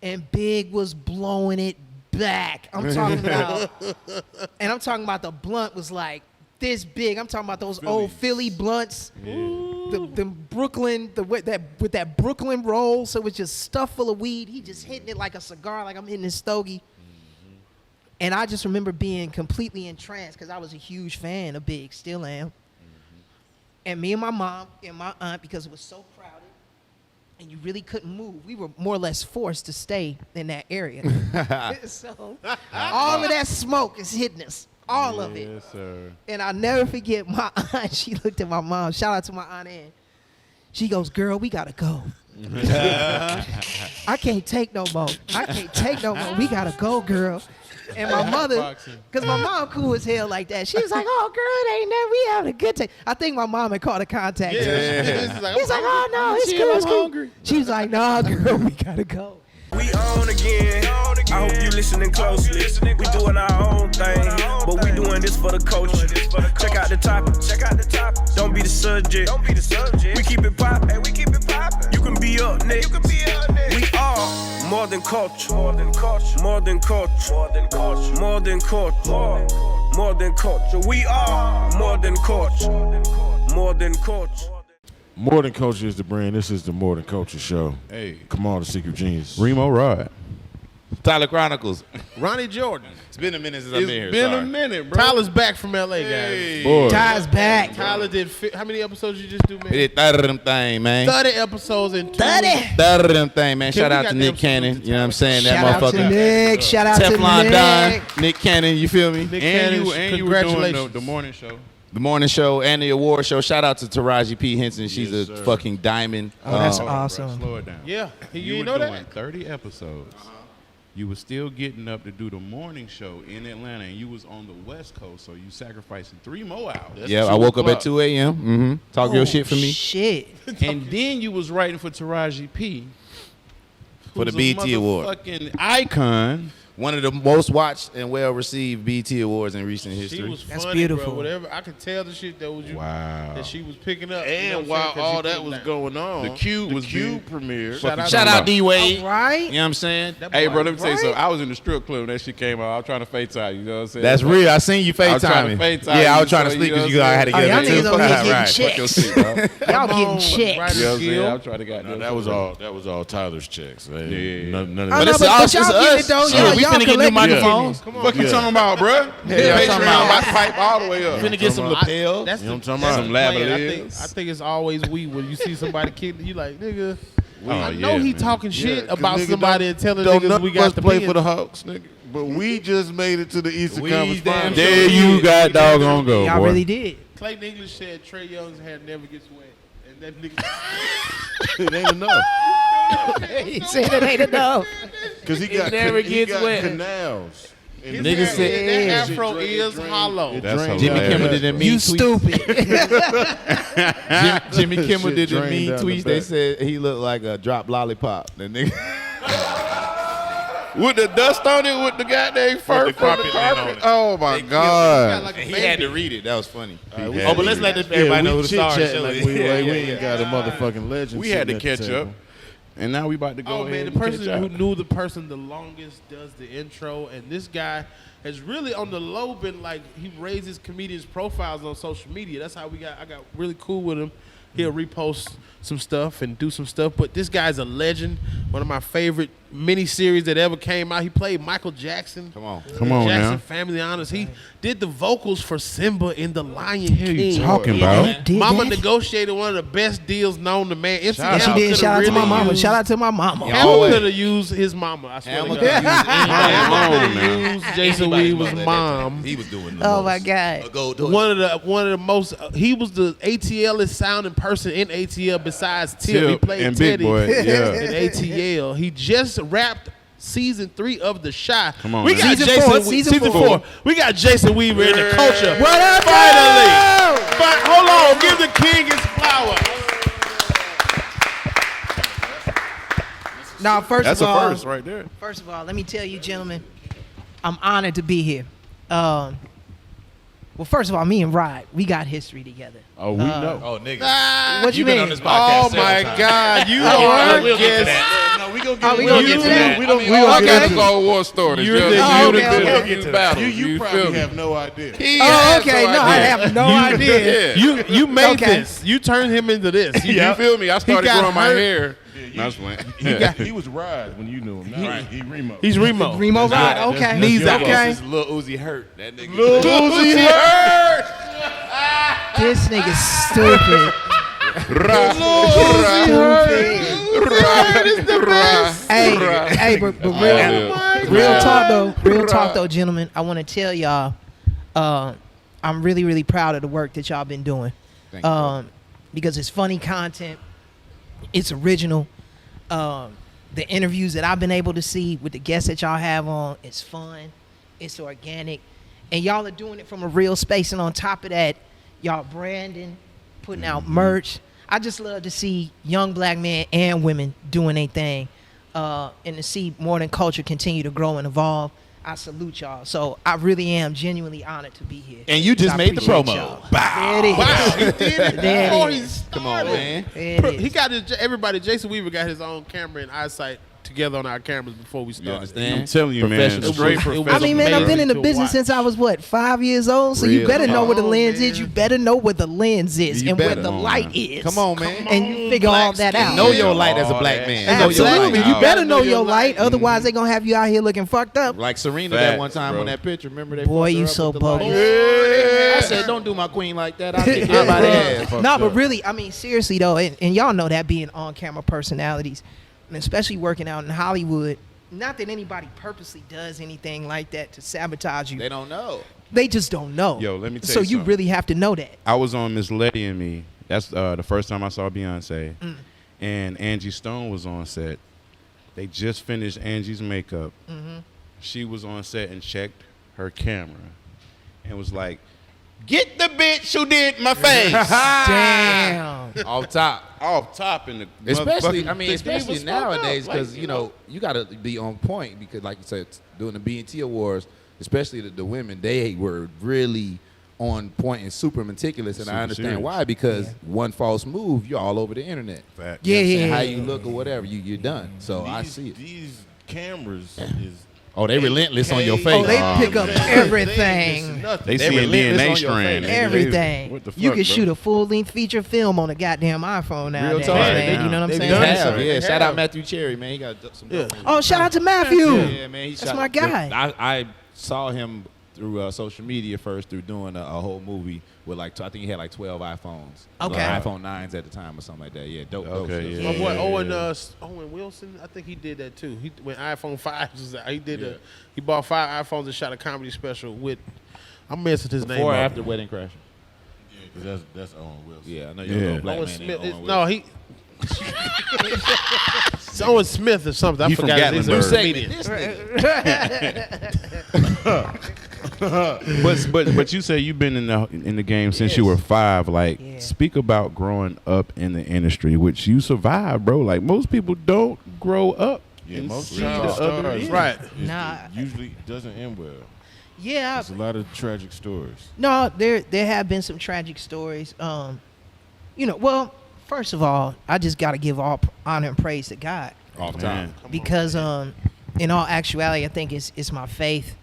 and Big was blowing it back. I'm talking about, and I'm talking about the blunt was like this big. I'm talking about those old Philly blunts, the Brooklyn, with that Brooklyn roll. So it was just stuffed full of weed. He just hitting it like a cigar, like I'm hitting his stogie. And I just remember being completely entranced because I was a huge fan of Big, still am. And me and my mom and my aunt, because it was so crowded and you really couldn't move, we were more or less forced to stay in that area. So all of that smoke is hitting us, all of it. Yes, sir. And I'll never forget my aunt. She looked at my mom. Shout out to my aunt Ann. She goes, girl, we got to go. I can't take no more. I can't take no more. We got to go, girl. And my mother, because my mom cool as hell like that, she was like, oh, girl, it ain't never, we having a good time. I think my mom had called a contact. Yeah. He's like, oh, no, it's good, it's good. She was like, nah, girl, we got to go. We on again. I hope you listening closely. We doing our own thing, but we doing this for the culture. Check out the topic. Don't be the subject. We keep it poppin'. You can be up next. We are more than culture. More than culture. We are more than culture. More Than Culture is the brand. This is the More Than Culture show. Hey. Kamal, the secret genius. Reemo Rod. Tyler Chronicles. Ronnie Jordan. It's been a minute since I've been here. It's been sorry. a minute, bro. Tyler's back from LA, guys. Hey. Boy. Ty's back. Tyler did how many episodes you just do, man? We did 30 of them thing, man. 30 episodes in 2 30. 30 of them thing, man. Can Shout we out got to Nick them Cannon. salute You know what I'm saying? Shout That out to motherfucker. Nick. Shout out to Teflon Nick. Don. Nick Cannon, you feel me? Nick And Cannon, you were doing congratulations. the morning show. The morning show and the award show. Shout out to Taraji P. Henson. She's Yes, a sir. fucking diamond. Oh, that's Bro, awesome. slow it down. Yeah, you You were know doing that? 30 episodes. You were still getting up to do the morning show in Atlanta, and you was on the West Coast, so you sacrificing 3 more hours. Yeah, I woke up at 2 a.m. Mm-hmm. Talk your shit for me. Shit. And then you was writing for Taraji P. For the who's a BET Award. Fucking icon. One of the most watched and well-received BET Awards in recent She history. was That's funny, beautiful. bro. Whatever I could tell the shit that was you Wow. that she was picking up. And you know what I'm while saying? 'Cause all you that put was down. going on, The Cube was being- premiere. Shout out Shout to out D-Wade. All right. You know what I'm saying? That Hey, boy- bro, let me tell you Right? something. I was in the strip club when that shit came out. I was trying to FaceTime, you know what I'm saying? That's real. I seen you I was trying FaceTiming. to FaceTime Yeah, I you, was trying to so, sleep you know because you what I'm had to Oh, get y'all up niggas too. over here getting Right. Fuck your checks. shit, bro. Y'all Come getting on, checks. right. You know what I'm saying? Skill. I'm trying to get No, that was all Tyler's checks. Yeah. None of I know, that. it's but us, y'all it's getting us. it though. Shit, Y'all we finna get new collecting microphones. Come on. Fuck you Yeah. talking about, bro? y'all Patreon talking about- about to pipe all the way up. Finna get some lapels. That's You know what the, I'm talking that's about? the Some plan. lavaliers. I think it's always we when you see somebody kidding you like nigga. Oh, I yeah, know he man. talking shit Yeah, 'cause about nigga somebody and telling don't niggas none we of got us the play pen. for the Hawks, nigga. But we just made it to the Eastern We Conference damn Finals. sure There you got doggone go, Y'all boy. really did. Clayton English said Trey Young's hair never gets wet, and that nigga. It ain't enough He said it ain't enough. because he got never he gets got wet. canals. His Nigga hair- said- that Shit afro drain- is drain- hollow. it That's drains hilarious. Jimmy Kimmel did them mean You tweets. stupid. Jimmy Kimmel Shit did the drained mean down the tweets. They back. said he looked like a dropped lollipop. The nigga. With the dust on it, with the goddamn fur With the from the carpet laying carpet. on it. Oh, my God. Like a He baby. had to read it. That was funny. had Oh, but let's let everybody know who the star of the chit-chatting show like is. we Yeah, we yeah, ain't yeah. got a motherfucking legend. We had to sitting at the catch up. table. And now we about to go Oh ahead man, the and person catch who up. knew the person the longest does the intro, and this guy has really on the low been like he raises comedians' profiles on social media. That's how I got really cool with him. He'll repost some stuff and do some stuff, but this guy's a legend. One of my favorite miniseries that ever came out. He played Michael Jackson. Come on. Come on Jackson now. Family Honors. He did the vocals for Simba in The Lion King. you talking Yeah, about? he did Mama that. negotiated one of the best deals known to man. MC Yeah, she Hammer did. coulda Shout out to my really mama. used- Shout out to my mama. Yeah. Hammer Always. could have used his mama. I swear Hammer to could God. have Hammer used could have used Jason Weaver's mom. He was doing the Oh most. my God. Go do it. One of the most. He was the ATLest sounding person in ATL besides Tip. He Tip played and Big Teddy Boy, yeah. in ATL. He just wrapped season 3 of The Shy. Come on, we man. got Season Jason. four, Season season 4. four. We got Jason Weaver in the culture. What up, Finally. girl? But hold on, give the king his flowers. Now, That's of a all, first right there. First of all, let me tell you, gentlemen, I'm honored to be here. Well, first of all, me and Rod, we got history together. Oh, we know. Oh, nigga. What you You've been mean? on this podcast Oh several my times. God, you Oh, are We'll a get to guest. that. No, we gonna Oh, get we we gonna gonna get to that. We don't. We all okay. got the Cold War stories. You're Just the- Oh, you okay, the okay. you battle. You feel probably me? have no idea. He Oh, has okay. no No, I idea. have no idea. Yeah. You made Okay. this. You turned him into this. You feel me? I started got growing my hurt. hair. That's when. He was Rod when you knew him. Now he Reemo. He's Remo. Reemo Rod. Okay. Knees out. Okay. Lil Uzi hurt. That nigga. Lil Uzi hurt. This nigga's stupid. Hey, but real talk though, gentlemen. I want to tell y'all, I'm really, really proud of the work that y'all been doing. Thank you. Because it's funny content, it's original. The interviews that I've been able to see with the guests that y'all have on, it's fun, it's organic, and y'all are doing it from a real space. And on top of that, y'all branding, putting out merch. I just love to see young black men and women doing their thing, and to see more than culture continue to grow and evolve. I salute y'all. So I really am genuinely honored to be here. And you just I made the appreciate promo. y'all. Bow. There it is. Wow, he did it There before it he is. started. Come on, man. There it He is. got his, everybody. Jason Weaver got his own camera and eyesight together on our cameras before we You started. understand? I'm telling you, man. Professional. Straight It was- professional. I mean, man, I've been in the to business watch. since I was, 5 years old? So you Real better know talk. where the lens man. is. You better know where the lens is You and where better. the Come on, light man. is. Come on, man. And you figure all that out. Know your light as a black man. Know your Absolutely. light. You better know Know your your light. light. Otherwise, they're going to have you out here looking fucked up. Like Serena Facts, that one time bro. on that picture. Remember they Boy, fucked her you up so with the light? bogus. I said, don't do my queen like that. I'll kick everybody ass. No, but really, I mean, seriously, though, and y'all know that being on-camera personalities, and especially working out in Hollywood, not that anybody purposely does anything like that to sabotage you. They don't know. They just don't know. Yo, let me tell So you you something. really have to know that. I was on Miss Letty and Me. That's the first time I saw Beyonce. And Angie Stone was on set. They just finished Angie's makeup. She was on set and checked her camera and was like, "Get the bitch who did my face." Damn. Off top. Off top in the Especially, motherfucking I mean, thing especially was fucked up. nowadays, Like, because you know you got to be on point. Because, like you said, doing the BET Awards, especially the women, they were really on point and super meticulous, and Super I understand serious. why. Because one false move, you're all over the internet. Fact. Yeah, You know what I'm saying? yeah, How yeah. you look or whatever, you're done. So I see it. These cameras is. Oh, they relentless on your Oh, face. Oh, they pick up everything. They They see a relentless DNA on your strand. face. They- Everything. What the fuck, You can bro? shoot a full-length feature film on a goddamn iPhone nowadays, talk. man. You know what I'm They saying? done it, Have, sir. yeah. They Shout out have. Matthew Cherry, man. He got some. Yeah. dope movies. Oh, shout out to Matthew. Yeah, man. That's my guy. I saw him through social media first through doing a whole movie with I think he had like 12 iPhones. Okay. iPhone 9s at the time or something like that. Yeah, dope. Okay, stuff. yeah. My boy Owen Wilson, I think he did that too. When iPhone 5 was out, he bought 5 iPhones and shot a comedy special with. I'm messing his name Before or up. after Wedding Crashing. Yeah, 'cause that's Owen Wilson. Yeah, I know Yeah. you're a black Owen man. Smith. named Owen No, Wilson. It's Owen Smith or something. I He from forgot. He's a Gatlinburg. comedian. This nigga. But you say you've been in the game since you were 5. Like, Yeah. speak about growing up in the industry, which you survived, bro. Like most people don't grow up. Yeah, and most see child the other stars, end. Right. Nah. usually doesn't end well. Yeah. There's a lot of tragic stories. No, there have been some tragic stories. Well, first of all, I just got to give all honor and praise to God. Off Man. top. Because in all actuality, I think it's my faith,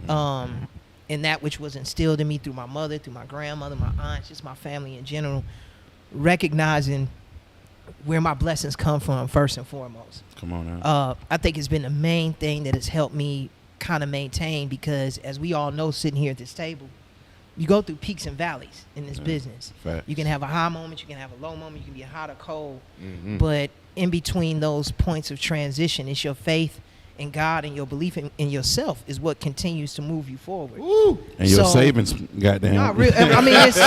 and that which was instilled in me through my mother, through my grandmother, my aunts, just my family in general, recognizing where my blessings come from first and foremost. Come on now. I think it's been the main thing that has helped me kind of maintain, because as we all know, sitting here at this table, you go through peaks and valleys in this business. Facts. You can have a high moment, you can have a low moment, you can be hot or cold, Mm-hmm. but in between those points of transition, it's your faith in God and your belief in yourself is what continues to move you forward. And your So- savings, goddamn. Not real. I mean, it's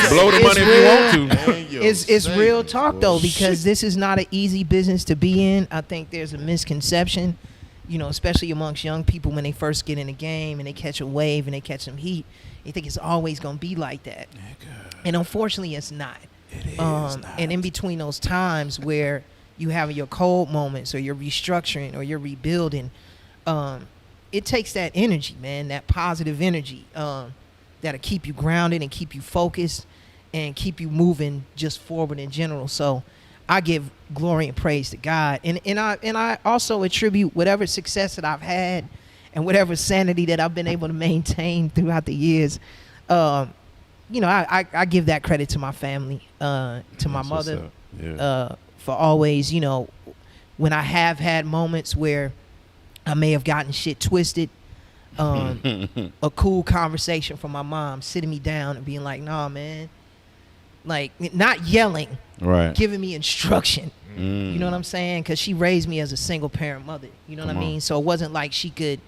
Blow the it's money if real, you want to. And your It's real savings, talk boy. though, because this is not an easy business to be in. I think there's a misconception, especially amongst young people when they first get in the game and they catch a wave and they catch some heat. They think it's always gonna be like that, and unfortunately, it's not. It is not. And in between those times where you have your cold moments or you're restructuring or you're rebuilding, it takes that energy, man, that positive energy that'll keep you grounded and keep you focused and keep you moving just forward in general. So I give glory and praise to God, and I also attribute whatever success that I've had and whatever sanity that I've been able to maintain throughout the years. You know, I give that credit to my family, to my That's what's mother, up. Yeah. for always, you know, when I have had moments where I may have gotten shit twisted, a cool conversation from my mom sitting me down and being like, nah, man, like not yelling, Right. giving me instruction. Mm. You know what I'm saying? Because she raised me as a single parent mother. You know what I Come on. mean? So it wasn't like she could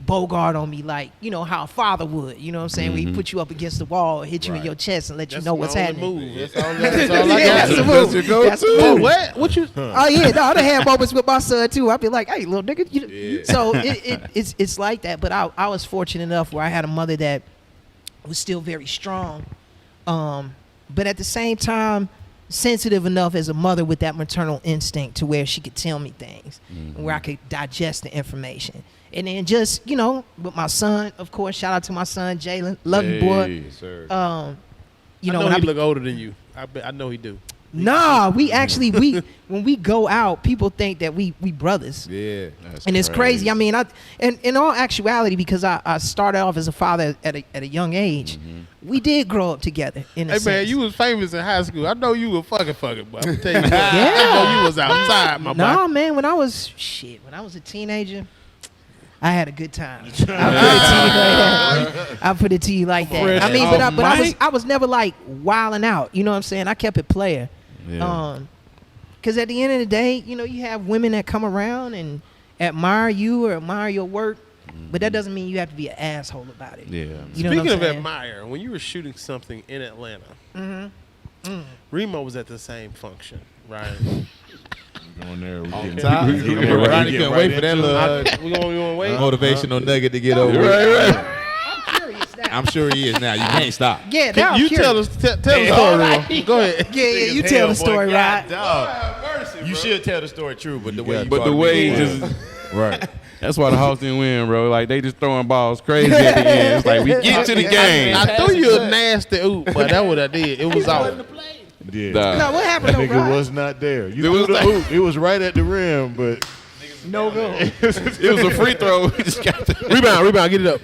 bogart on me like, you know, how a father would. You know what I'm saying? Where he put you up against the wall, hit you in your chest, and let you know what's happening. Move. That's all I Yeah, got. that's the move. That's the Oh, move. what you? Oh yeah, no, I done had moments with my son too. I'd be like, "Hey, little nigga," so it's like that. But I was fortunate enough where I had a mother that was still very strong, but at the same time, sensitive enough as a mother with that maternal instinct to where she could tell me things and where I could digest the information. And then just, you know, with my son, of course, shout out to my son Jalen, love you, boy. Yes, sir. You I know, know when he look older than you. I know he do. Nah, we actually when we go out, people think that we brothers. Yeah. That's And it's crazy. I mean, and in all actuality, because I started off as a father at a young age, we did grow up together. In a Hey sense. man, you was famous in high school. I know you were fucking, boy. I'm gonna tell you what. Yeah. I know you was outside, my Nah, boy. man. When I was a teenager, I had a good time. I'll put it to you like that. Fresh I mean, off mic. I was never like wilding out. You know what I'm saying? I kept it player. Yeah. Because at the end of the day, you know, you have women that come around and admire you or admire your work, but that doesn't mean you have to be an asshole about it. Yeah. You know what Speaking I'm of saying? admire, when you were shooting something in Atlanta, Reemo was at the same function, right? Going there. We Okay. getting- Top. we getting right- Ronnie we getting couldn't right wait for that into it. little we gonna wait. motivational nugget to get over. Right. I'm curious now. I'm sure he is now. You can't stop. Yeah, now I'm You curious. tell us, tell the story, Reemo. Go ahead. Yeah, you tell the story, right? You should tell the story true, but the way you But the brought way it he in- just Right. that's why the Hawks didn't win, bro. Like they just throwing balls crazy at the end. It's like we get to the game. I threw you a nasty oop, but that's what I did. It was off. Yeah. Nah. No, what happened That though, nigga Rod? was not there. You It was threw the like- hoop. It was right at the rim, but No go. It was a free throw. We just got the Rebound, get it up.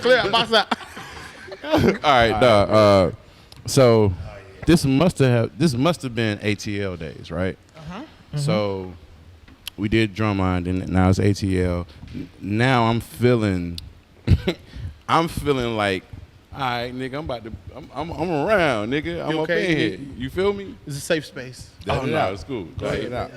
Clear out, box out. All right, so this must have been ATL days, right? So we did Drumline, and now it's ATL. Now I'm feeling like, all right, nigga, I'm around, nigga. I'm You up okay? in here. You feel me? It's a safe space. Oh no, it's cool. Let it out.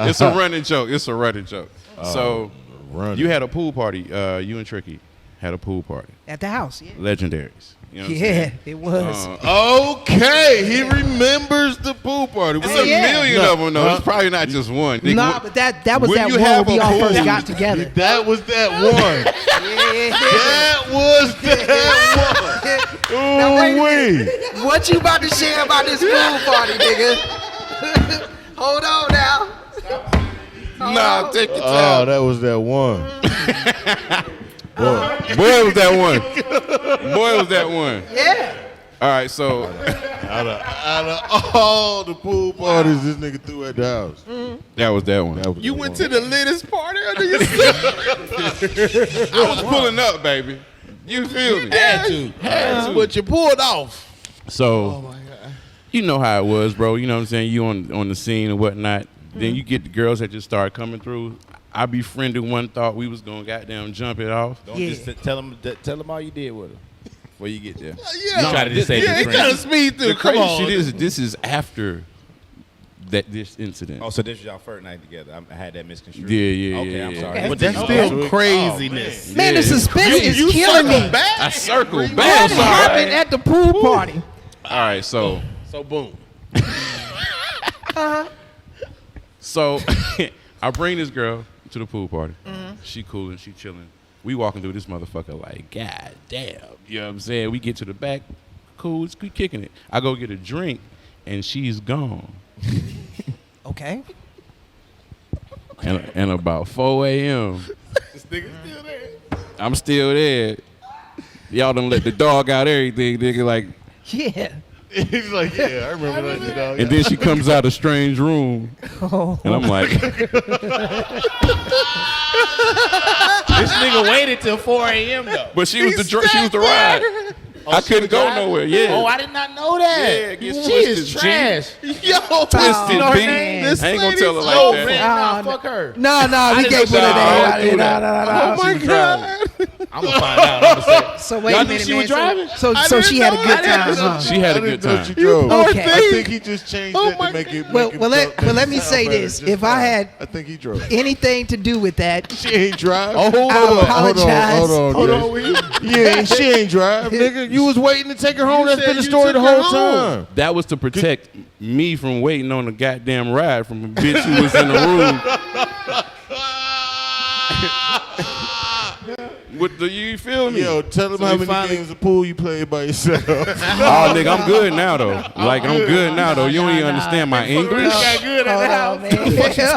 It's a running joke. So run. you had a pool party. You and Tricky had a pool party. At the house, yeah. Legendaries. You know what I'm Yeah, saying? it was. Okay, he remembers the pool party. It's Oh, a yeah. million of them, though. It's probably not just one. Nigga, Nah, but that was when that you one have where we a all pool- first got together. That was that one. Yeah. That was that one. Now, wait a Ooh-wee. minute. What you about to share about this pool party, nigga? Hold on now. Nah, take your Oh, time. that was that one. Boy, was that one. Boy, was that one. Yeah. All right, so Out of all the pool parties this nigga threw at the house. that was that one. That was You the went one. to the latest party under your I was pulling up, baby. You feel me? but you pulled off. So, you know how it was, bro. You know what I'm saying? You on the scene and whatnot. Then you get the girls that just start coming through. I befriended one, thought we was gonna goddamn jump it off. Don't Yeah. just tell them all you did with him before you get there. Yeah, You try to just say yeah, he the got to speed through. The Come crazy on. shit is this is after this incident. Oh, so this was y'all first night together. I had that misconstrued. Yeah, Okay, I'm yeah. sorry. But that's Oh, still man. craziness. Man, the Yeah. suspense is killing me. I circled What back. happened at the pool party? All right, so Boom. So I bring this girl to the pool party. She cool and she chilling. We walking through this motherfucker like, God damn. You know what I'm saying? We get to the back, cool, we kicking it. I go get a drink and she's gone. Okay. And about 4 a.m. I'm still there. Y'all done let the dog out everything, nigga. Like, Yeah. He's like, yeah, I remember that. Dog. And then she comes out a strange room, and I'm like, This nigga waited till 4 a.m. though. but she was the ride. I couldn't go nowhere. Yeah. Oh, I did not know that. Yeah, it gets She twisted, is G. trash. Yo, Twisted you know her B. name? I ain't gonna tell her Oh, like that. man, Oh, nah, fuck her. No, we didn't gave know her she- that. Oh my God. I'm gonna find out. I'm gonna say. So wait Y'all a think minute, she was man. driving? So she had a good time, huh? She had a I good didn't know she time. drove. Okay. I think he just changed Oh it my to make it. Well, make well, it let me sound say better. this. Just If I fine. had I think he drove. anything to do with that, She ain't drive. Oh, hold I on. apologize. Hold on. Yeah, she ain't drive, nigga. You was waiting to take her home. That's said been the you story the took her whole home. time. That was to protect me from waiting on a goddamn ride from a bitch who was in the room. What do you feel me? Yo, tell him So how we many finally- games of pool you played by yourself. Oh, nigga, I'm good now though. Like I'm good now though. You don't even understand my English. hold on, man.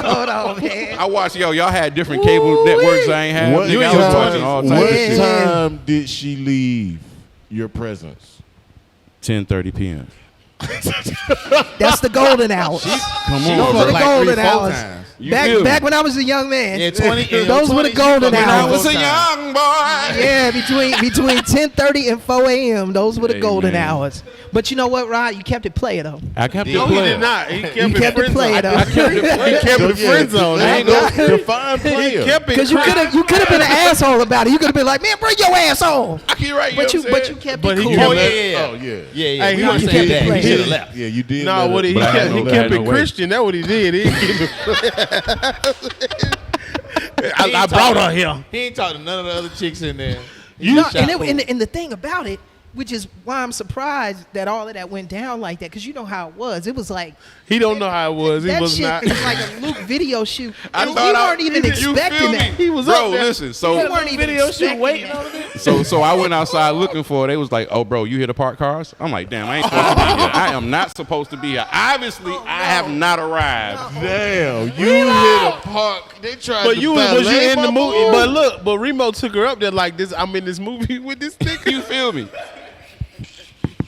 Hold on, man. I watched y'all had different cable networks I ain't had. What Nigga, I was watching all types of what shit. time did she leave your presence? 10:30 p.m. That's the golden hours. Come Those on, were the bro. golden hours. You feel me? Back when I was a young man. Yeah, 20. Those were the golden When I hours. was a young boy. Yeah, between 10:30 and 4 a.m. Those were the Hey, golden man. hours. But you know what, Rod? You kept it player though. I kept it No, he did playing. not. He You kept it kept it friend player zone. though. He kept it in the friend zone. I ain't gonna define He player. kept it. Because you could have been an asshole about it. You could have been like, man, bring your ass on. I keep right. But you kept But it he cool. kept Oh, it- yeah. Oh yeah. Yeah. Hey, We he understand kept it that. He playing. should have left. Yeah, you did. No, let what it- he But I kept, had he no- kept I had it no way. Christian. That's what he did. He I brought her here. He ain't talking to none of the other chicks in there. No, Shot and, fool. and the thing about it, which is why I'm surprised that all of that went down like that, because you know how it was. It was like He don't know how it was. He that was shit not. was like a Luke video shoot. I And thought you weren't even you expecting feel me? that. He was Bro, up there. listen. You So weren't even video shoot expecting waiting that. on it. So I went outside looking for it. They was like, "Oh, bro, you here to park cars?" I'm like, "Damn, I ain't supposed to be here. I am not supposed to be here. Obviously, I have not arrived." Damn, you hit a park. They tried But to you was you valet in the my movie? boy. But look, but Reemo took her up there like this. I'm in this movie with this nigga. You feel me?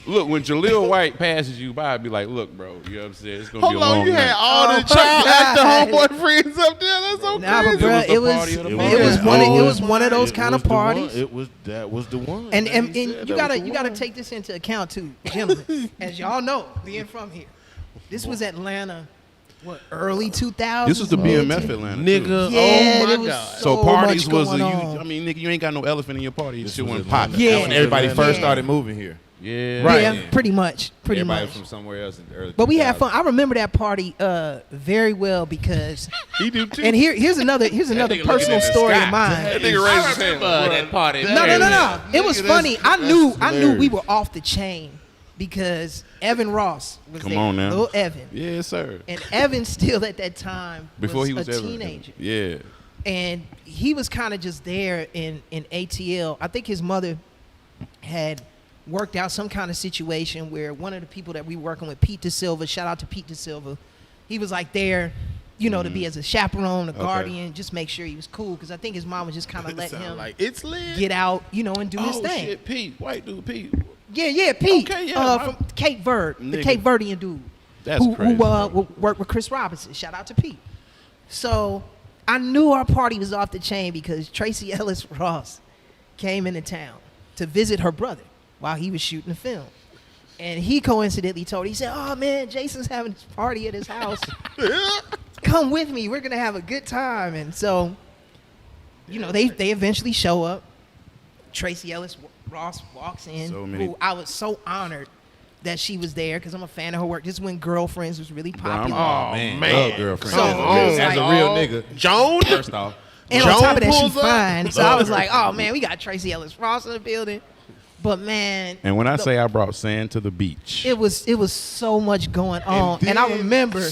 Look, when Jaleel White passes you by, I'd be like, "Look, bro, you know what I'm saying? It's gonna be Hold a long on, you had night." all Oh, the child actor God. homeboy friends up there. That's so Nah, but crazy. bro, was the it was party of the it party. was one Oh, it was one of those it kind of was the one. parties. That was the one. And man. and He you said that gotta was the you gotta one. take this into account too, gentlemen. As y'all know, being from here, this was Atlanta, what early 2000s. This was the BMF Atlanta, too. Nigga, Yeah, oh there my was God. So so parties much was a going huge. on. I mean, nigga, you ain't got no elephant in your party. This shit was wasn't Atlanta. popping. Yeah. That's when everybody Yeah. first started moving here. Yeah. Right. Yeah, pretty much. Everybody much. from somewhere else in the early But we had 2000s. fun. I remember that party very well because, He do too. and here's another nigga personal looking in the story sky. of mine. That nigga raised his hand. that party. No. It was Nigga, funny. I that's knew hilarious. we were off the chain because Evan Ross was Come there. on now. Little Evan. Yes, sir. And Evan still at that time Before he was a ever teenager. Yeah. And he was kind of just there in ATL. I think his mother had worked out some kind of situation where one of the people that we were working with, Pete DeSilva, shout out to Pete DeSilva, he was like there, to be as a chaperone, a guardian, just make sure he was cool. Because I think his mom was just kind of letting him like it's lit. get out, and do his Oh thing. shit, Pete, white dude, Pete. Yeah, Pete. Okay, yeah, from Cape Verde, the Nigga. Cape Verdean dude. That's who crazy. worked with Chris Robinson. Shout out to Pete. So I knew our party was off the chain because Tracy Ellis Ross came into town to visit her brother while he was shooting the film. And he coincidentally told her, he said, "Oh man, Jason's having this party at his house. Come with me. We're gonna have a good time." And so, they eventually show up. Tracy Ellis Ross walks in. So many- Who I was so honored that she was there because I'm a fan of her work. This is when Girlfriends was really popular. Oh Man, man. love girlfriend. So, as it was a like- real nigga. Joan. First off, And on Joan top of that, she pulls up. fine. So I was like, oh man, we got Tracy Ellis Ross in the building. But man, And when I say I brought sand to the beach, it was so much going on. And I remember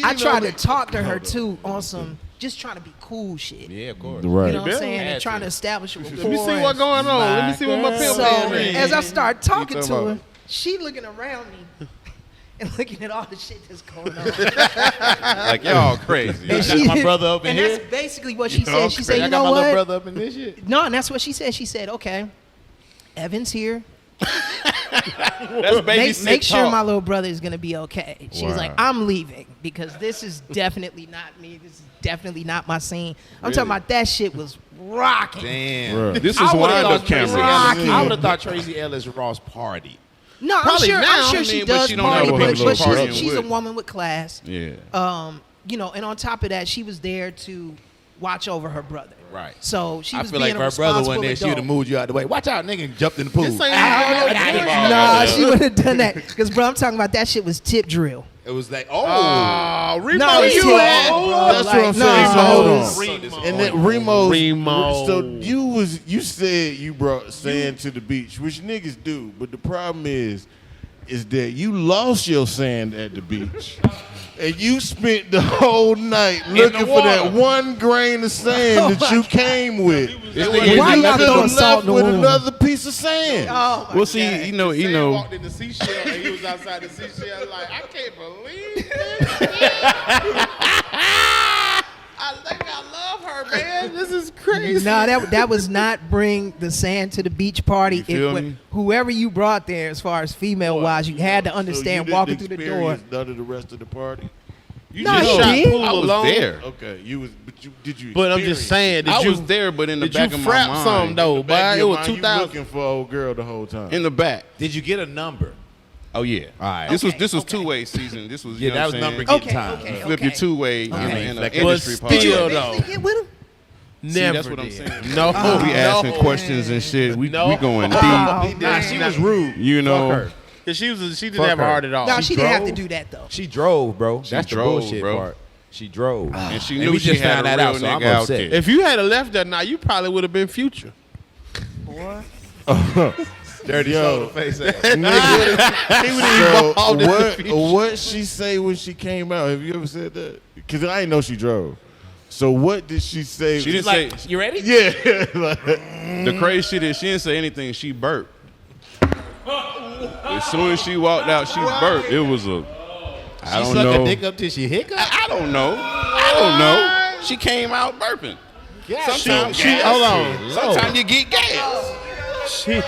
I tried to talk to her too on some just trying to be cool shit. yeah, of course. Right. You know what I'm Yeah. saying? And Had trying to. to establish a rapport. Let me see what's going on. Let me see what my pimp So is. as I start talking You to talking her, about- she looking around me and looking at all the shit that's going on. like y'all crazy. And got my brother up in and here? that's basically what she Y'all said. She said, crazy. I you got know my little what? brother up in this shit. No, and that's what she said. She said, okay, Evan's here. That's baby Make sure my little brother is gonna be okay. She was Wow. like, I'm leaving because this is definitely not me. This is definitely not my scene. I'm talking about that shit was rocking. Damn. This is I would've wind thought up Tracy camera. Rocking. I would have thought Tracy Ellis Ross party. No, I'm Probably sure. now, I'm sure I she mean, but does she don't party, know what but people partying she's a with. woman with class. Yeah. You know, and on top of that, she was there to watch over her brother. Right. So she I was feel being like a if her brother responsible wasn't there, she would have adult. moved you out the way. Watch out, nigga, and jumped in the pool. This ain't Nah, she would have done that. Because, bro, I'm talking about that shit was tip drill. It was like, Remo, No, it's you tip at? drill, bro. That's Like, what I'm saying. no. So hold on. Remo. And then Remo. So Remo. you said you brought sand to the beach, which niggas do, but the problem is that you lost your sand at the beach. And you spent the whole night looking for that one grain of sand that you came with. Why y'all throwing salt in the with wound? another piece of sand. Oh, my Well, see, God. you know. Sam walked in the seashell and he was outside the seashell like, I can't believe this. I think I love her, man. This is crazy. No, that was not bring the sand to the beach party. You feel me? Whoever you brought there, as far as female wise, you had to understand So you walking didn't through the door. experience none of the rest of the party. You No, just he shot did. pool I was alone. there. Okay, did you? But I'm just saying, I did you was there, but in the did back you of my frap mind, some though, boy? It was You 2000. looking for old girl the whole time. in the back. did you get a number? Oh yeah. All right. This Okay, was okay. two-way season. This was you Yeah, know that was what I'm number saying? getting time. Okay. Flip your two-way in the But industry still, part. Did you though. eventually get with him? Never that's what I'm did. saying. No, We asking no. questions and shit. We No. going deep. Oh, Nah, she was rude. You know. Fuck her. 'Cause she didn't Fuck have a her. heart at all. No, she didn't have to drove. do that though. She drove, bro. She That's drove, the bullshit bro. part. She drove. And she And knew we she just had found a that real out, so I'm nigga out upset. there. If you had left that night, you probably would have been Future. Dirty soda face ass. So what she say when she came out? Have you ever said that? Because I didn't know she drove. So what did she say? She didn't Like, say you ready? Yeah. like, the crazy shit is she didn't say anything. She burped. As soon as she walked out, she burped. It was a. I She don't sucked know. a dick up till she hiccup. I don't know. I don't know. She came out burping. Sometimes Hold on. Sometimes you get gas. She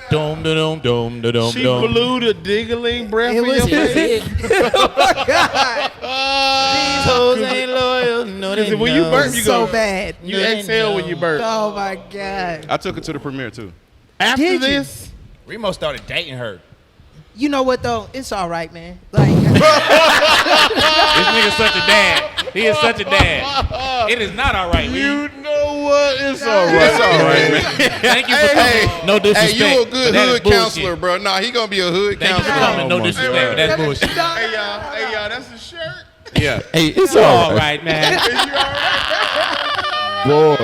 Dum dum dum dum dum. blew the diggling breath It in was your face. God, These hoes ain't loyal. No, they When you burp, you so go. bad. You exhale when you burp. Oh my God. I took her to the premiere too. After Did you? this, Remo started dating her. You know what though? It's all right, man. Like This nigga's such a dad. He is such a dad. It is not all right. you know what? It's all right. It's all right, man. Thank you for coming. No disrespect. Hey, you a good but that is hood bullshit. counselor, bro. Nah, he gonna be a hood Thank you for counselor. coming. No my disrespect, God. but that's bullshit. hey y'all, that's a shirt. Yeah. Hey, it's All right, man. Boy.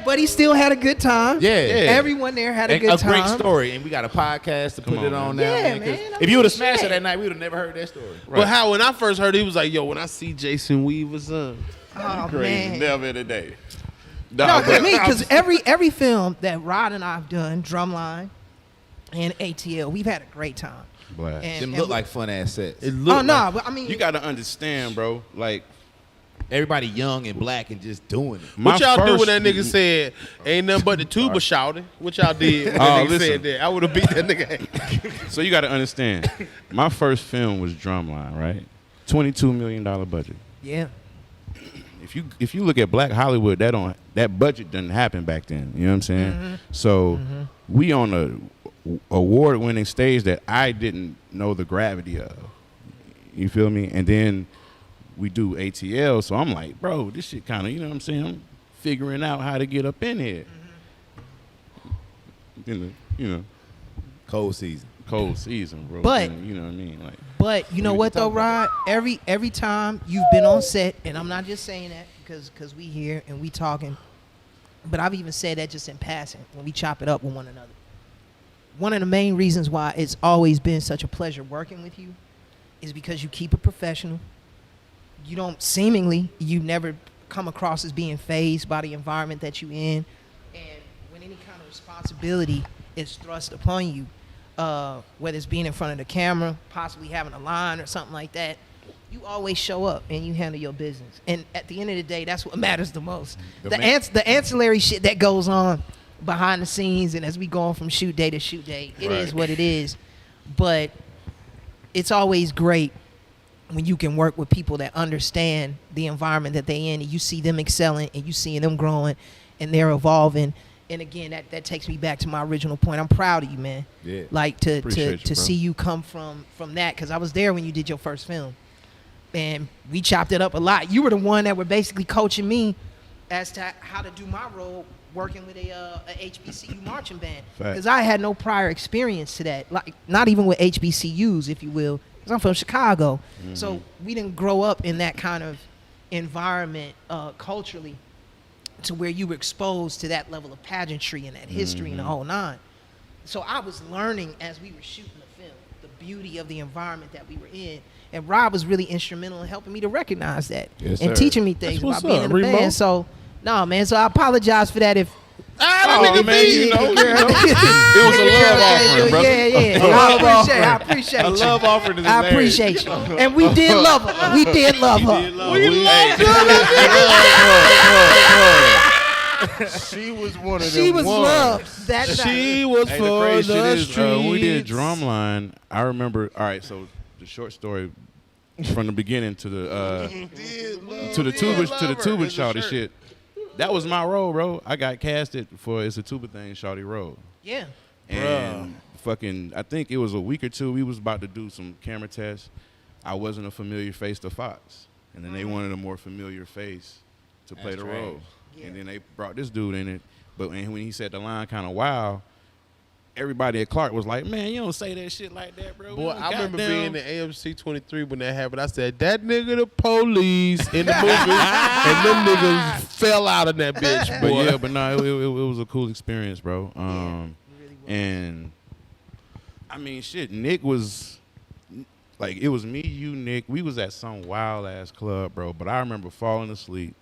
but he still had a good time. Yeah. Everyone there had a good time. great story, and we got a podcast to put Come it on, on man. now. Yeah, man, 'cause man, I if you would have mean, smashed shit. it that night, we would have never heard that story. But how when I first heard it, he was like, yo, when I see Jason Weaver's son. Oh crazy. man. Never in a day. No, for me, because every film that Rod and I've done, Drumline and ATL, we've had a great time. Black. Them look like fun ass sets. It looked Oh no, but I mean, You gotta understand, bro. Like Everybody young and black and just doing it. What my y'all do when first- that nigga said, ain't nothing but the tuba shouting? What y'all did when that Oh, nigga listen. said that? I would have beat that nigga. So you gotta understand. My first film was Drumline, right? $22 million budget. yeah. If you look at Black Hollywood, that budget didn't happen back then. You know what I'm saying? So we on a award-winning stage that I didn't know the gravity of. You feel me? And then we do ATL, so I'm like, bro, this shit kind of, you know what I'm saying? I'm figuring out how to get up in here. You know, Cold season. cold season, bro. But- you know what I mean? Like, But you know what though, Rod? Every time you've been on set, and I'm not just saying that because we here and we talking, but I've even said that just in passing when we chop it up with one another. One of the main reasons why it's always been such a pleasure working with you is because you keep it professional. You don't you never come across as being fazed by the environment that you in, and when any kind of responsibility is thrust upon you, whether it's being in front of the camera, possibly having a line or something like that, you always show up and you handle your business. And at the end of the day, that's what matters the most. The ancillary shit that goes on, behind the scenes and as we go on from shoot day to shoot day. It is what it is. But it's always great when you can work with people that understand the environment that they in, and you see them excelling and you see them growing and they're evolving. And again, that takes me back to my original point. I'm proud of you, man. Yeah. Like to Appreciate you, bro. see you come from that, because I was there when you did your first film. And we chopped it up a lot. You were the one that were basically coaching me as to how to do my role working with a HBCU marching band. Because I had no prior experience to that. Like, not even with HBCUs, if you will. Because I'm from Chicago. Mm-hmm. So we didn't grow up in that kind of environment culturally, to where you were exposed to that level of pageantry and that history and the whole nine. So I was learning as we were shooting the film, the beauty of the environment that we were in. And Rob was really instrumental in helping me to recognize that Yes, and sir. teaching me things That's about what's being up, in the Reemo. band. So, no, man. So I apologize for that if... Oh, man, you know, it was a love offering, brother. Yeah. I appreciate you. A love offering is I appreciate you. And we did love her. We did love her. She was one of them. She was ones. loved that night. She was Hey, for the crazy shit the is, when we did streets. Drumline, I remember. All right, so the short story from the beginning to the tuba shawty shit. That was my role, bro. I got casted for It's a Tuba Thing shawty role. Yeah. And fucking, I think it was a week or two. We was about to do some camera tests. I wasn't a familiar face to Fox, and then they wanted a more familiar face to play the role. And then they brought this dude in it. But when he said the line kind of wow, everybody at Clark was like, man, you don't say that shit like that, bro. Boy, I remember being in AMC 23 when that happened. I said, that nigga the police in the movie. And them niggas fell out of that bitch, But boy. yeah, but no, it was a cool experience, bro. And I mean, shit, Nick was like, it was me, you, Nick. We was at some wild ass club, bro. But I remember falling asleep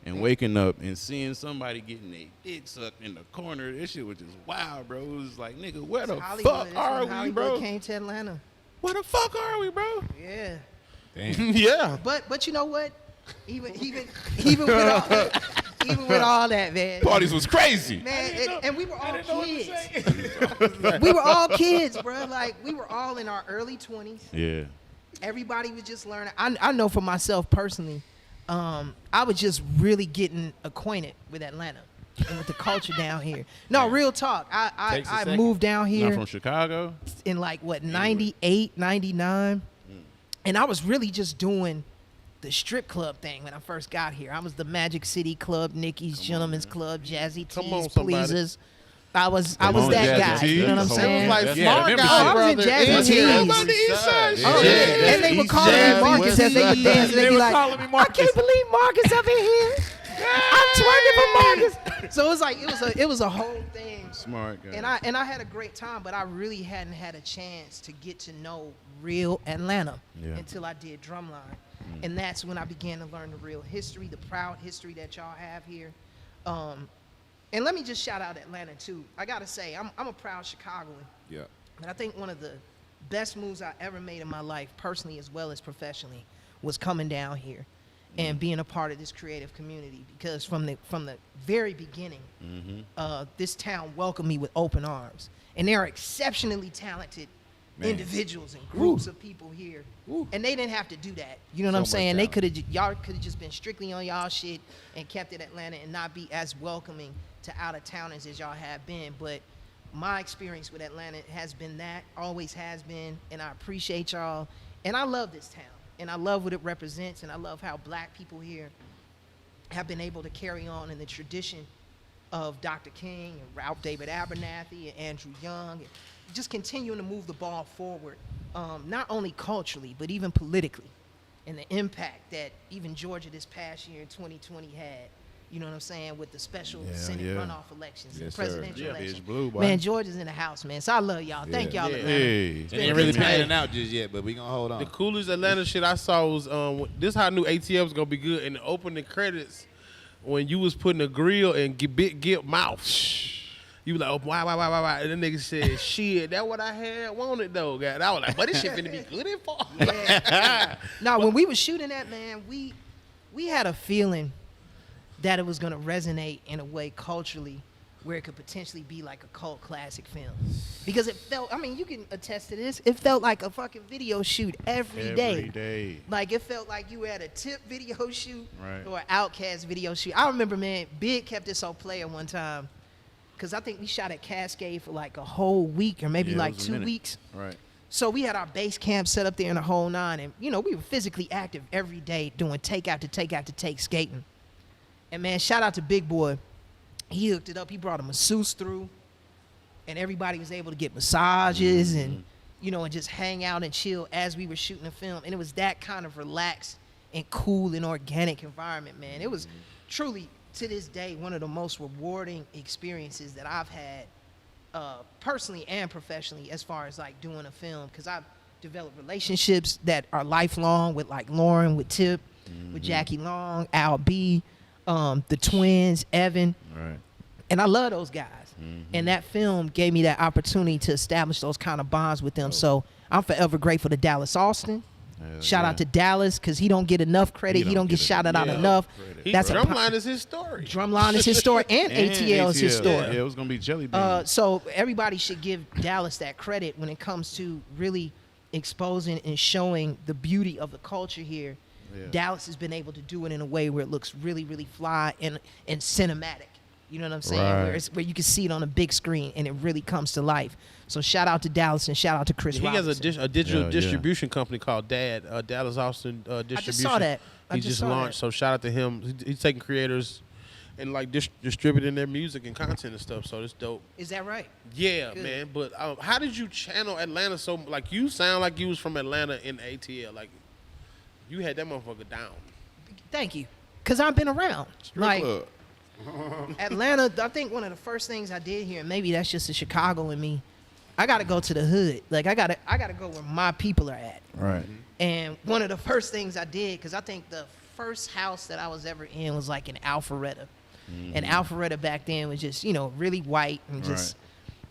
and waking up and seeing somebody getting their dick sucked in the corner. This shit was just wild, bro. It was like, nigga, where the fuck are we, bro? Came to Atlanta. Where the fuck are we, bro? Yeah. Damn. Yeah. But you know what? Even with all that, man. Parties was crazy. Man, and we were all kids. We were all kids, bro. Like, we were all in our early 20s. Yeah. Everybody was just learning. I know for myself personally, I was just really getting acquainted with Atlanta and with the culture down here. No, real talk. Takes a I second. moved down Not here from Chicago. in like, 98, 99. And I was really just doing the strip club thing when I first got here. I was the Magic City Club, Nikki's Gentlemen's Club, Jazzy Come on, T's, somebody. Pleasers. I was on, that Jazzy guy. T. You know what I'm Come on. saying? It was like Yeah, smart remember guy, I was in brother. Jazzy In T's. here. On the east side. Oh, Yeah, yeah. And they would East call me Jazz, Marcus West as they would Side. dance. And they'd They be was like, calling me I Marcus. can't believe Marcus up in here. I'm twerking for Marcus. So it was like, it was a whole thing. Smart guy. And I had a great time, but I really hadn't had a chance to get to know real Atlanta until I did Drumline. And that's when I began to learn the real history, the proud history that y'all have here. And let me just shout out Atlanta too. I gotta say, I'm a proud Chicagoan. Yeah. And I think one of the best moves I ever made in my life, personally as well as professionally, was coming down here and being a part of this creative community. Because from the very beginning, this town welcomed me with open arms. And there are exceptionally talented individuals and groups of people here. And they didn't have to do that. You know what I'm much saying? They talent. y'all could have just been strictly on y'all shit and kept it Atlanta and not be as welcoming to out-of-towners as y'all have been. But my experience with Atlanta has been that, always has been, and I appreciate y'all. And I love this town, and I love what it represents, and I love how black people here have been able to carry on in the tradition of Dr. King and Ralph David Abernathy and Andrew Young, and just continuing to move the ball forward, not only culturally, but even politically, and the impact that even Georgia this past year in 2020 had. You know what I'm saying? With the special Senate runoff elections and Yes, sir. presidential Yeah, elections. bitch, blue, boy. Man, Georgia's in the house, man. So I love y'all. Thank y'all, Yeah. Atlanta. Hey. It ain't really panning out just yet, but we gonna hold on. The coolest Atlanta shit I saw was this how I knew ATL was gonna be good. In the opening credits, when you was putting a grill and big Gip mouth, you was like, oh, why? And the nigga said, shit, that what I had wanted though, guy. I was like, but this shit finna be good in for. Now, when we was shooting that, man, we had a feeling that it was gonna resonate in a way culturally where it could potentially be like a cult classic film. Because it felt, I mean, you can attest to this, it felt like a fucking video shoot every day. Like, it felt like you were at a Tip video shoot or an Outkast video shoot. I remember, man, Big kept this on player one time, because I think we shot at Cascade for like a whole week or maybe like 2 weeks. Right. So we had our base camp set up there in the whole nine, and, you know, we were physically active every day doing take after take after take skating. And, man, shout out to Big Boy. He hooked it up. He brought a masseuse through, and everybody was able to get massages and, you know, and just hang out and chill as we were shooting the film. And it was that kind of relaxed and cool and organic environment, man. It was truly, to this day, one of the most rewarding experiences that I've had personally and professionally as far as, like, doing a film, because I've developed relationships that are lifelong with, like, Lauren, with Tip, with Jackie Long, Al B., the twins, Evan. Right. And I love those guys. And that film gave me that opportunity to establish those kind of bonds with them. So I'm forever grateful to Dallas Austin. Shout out to Dallas, because he don't get enough credit. He don't get shouted out enough. That's Drumline is his story. Drumline is his story, and ATL is his story. Yeah, it was going to be Jelly Bean. So everybody should give Dallas that credit when it comes to really exposing and showing the beauty of the culture here. Yeah. Dallas has been able to do it in a way where it looks really, really fly and cinematic. You know what I'm saying? Right. Where you can see it on a big screen and it really comes to life. So shout out to Dallas and shout out to Chris Robinson. He has a digital distribution company called Dallas Austin Distribution. I just saw that. He just launched, so shout out to him. He's taking creators and like distributing their music and content and stuff. So it's dope. Is that right? Yeah, good. Man. But how did you channel Atlanta so like you sound like you was from Atlanta in ATL? Like you had that motherfucker down. Thank you. Because I've been around. Like Atlanta, I think one of the first things I did here, and maybe that's just the Chicago in me, I got to go to the hood. Like I got to go where my people are at. Right. And one of the first things I did, because I think the first house that I was ever in was like in Alpharetta. And Alpharetta back then was just, you know, really white and just,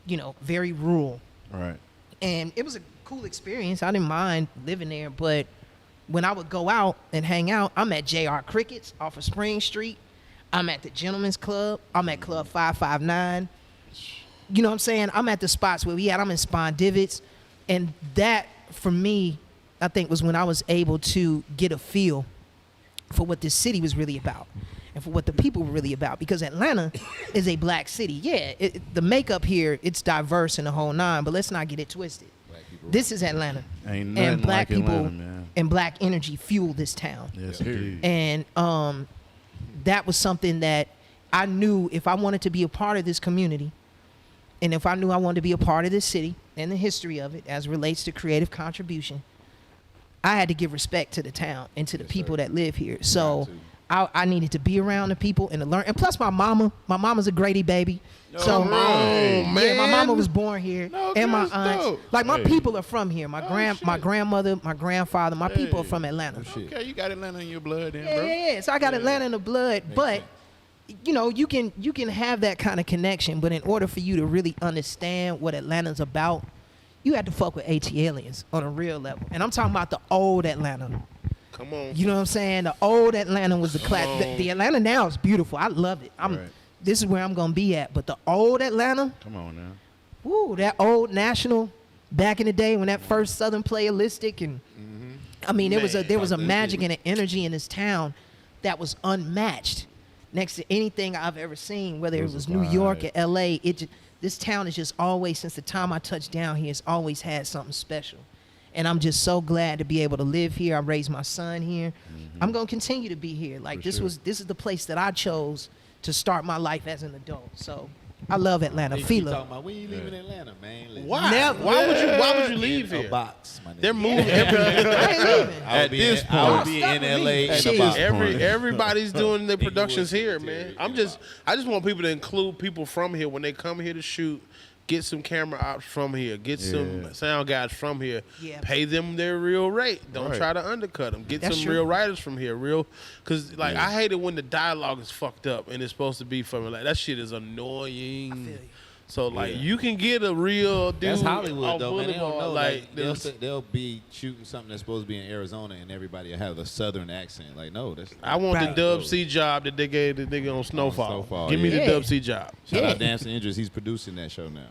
you know, very rural. Right. And it was a cool experience. I didn't mind living there, but when I would go out and hang out, I'm at JR Crickets off of Spring Street. I'm at the Gentleman's Club. I'm at Club 559. You know what I'm saying? I'm at the spots where we at. I'm in Spawn Divots. And that, for me, I think was when I was able to get a feel for what this city was really about and for what the people were really about. Because Atlanta is a black city. Yeah, the makeup here, it's diverse in the whole nine, but let's not get it twisted. This is Atlanta. Ain't nothing and black like people Atlanta, man. and black energy fuel this town. Yes, indeed. And that was something that I knew if I wanted to be a part of this community, and if I knew I wanted to be a part of this city and the history of it as it relates to creative contribution, I had to give respect to the town and to the people that live here. So I needed to be around the people and to learn. And plus my mama's a Grady baby. So man. my mama was born here, and my aunts. dope. Like my people are from here. My grandmother, my grandfather, my people are from Atlanta. Okay, you got Atlanta in your blood then, Yeah, bro. yeah. So I got Atlanta in the blood, but you know, you can have that kind of connection, but in order for you to really understand what Atlanta's about, you had to fuck with ATLians on a real level. And I'm talking about the old Atlanta. Come on. You know what I'm saying? The old Atlanta was the class. The Atlanta now is beautiful. I love it. This is where I'm gonna be at. But the old Atlanta, Come on now. woo, that old National back in the day when that first Southern Playalistic and I mean there was a magic and an energy in this town that was unmatched next to anything I've ever seen, whether it was New York or LA. This town is just always, since the time I touched down here, it's always had something special. And I'm just so glad to be able to live here. I raised my son here. I'm gonna continue to be here. Like this is the place that I chose to start my life as an adult. So I love Atlanta. Feel it. When you leaving Atlanta, man? Listen. Why? Never. Why would you leave In here? a box, my nigga. They're moving. I ain't leaving. I would be in LA in a box. Everybody's doing their productions here, man. I just want people to include people from here when they come here to shoot. Get some camera ops from here. Get some sound guys from here. Yeah. Pay them their real rate. Don't try to undercut them. Get That's some true. real writers from here. Because like I hate it when the dialogue is fucked up and it's supposed to be from like that shit is annoying. I feel you. So like you can get a real dude. That's Hollywood off though, man. They don't know. Like They'll be shooting something that's supposed to be in Arizona, and everybody will have a southern accent. Like, no, that's. I want Right. the Dub C job that they gave the nigga on Snowfall. Snowfall, Give me yeah. the Dub C job. Shout Yeah. out Dancing Idris. He's producing that show now.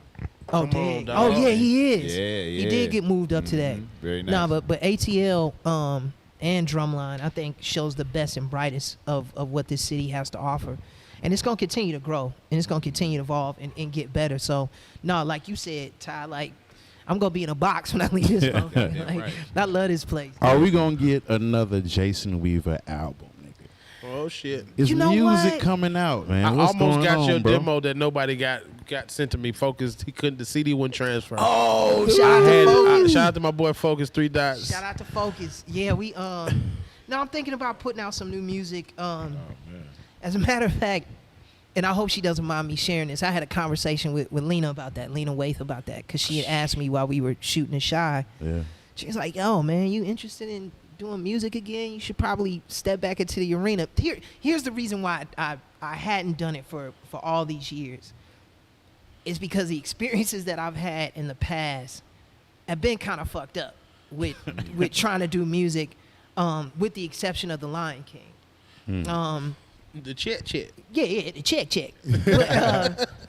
Oh, Come on, dang. dog. Oh, yeah, he is. Yeah, He did get moved up to that. Very nice. Nah, but ATL and Drumline, I think, shows the best and brightest of what this city has to offer. And it's going to continue to grow, and it's going to continue to evolve and get better. So, no, like you said, Ty, like, I'm going to be in a box when I leave this motherfucker. Yeah, Like, right. I love this place. Are we gonna get another Jason Weaver album, nigga? Oh shit. Is You know music what? coming out, man? I What's almost going got on, your bro? demo that nobody got sent to me. Focus, the CD wouldn't transfer. Oh, shout I out to had, Focus. shout out to my boy Focus 3 Dots. Shout out to Focus. Yeah, we no, I'm thinking about putting out some new music. As a matter of fact, and I hope she doesn't mind me sharing this. I had a conversation with Lena about that, Lena Waith about that, because she had asked me while we were shooting the Shy. Yeah. She was like, "Yo, man, you interested in doing music again? You should probably step back into the arena." Here's the reason why I hadn't done it for all these years. Is because the experiences that I've had in the past have been kind of fucked up with trying to do music, with the exception of The Lion King. The chat. Yeah, the check.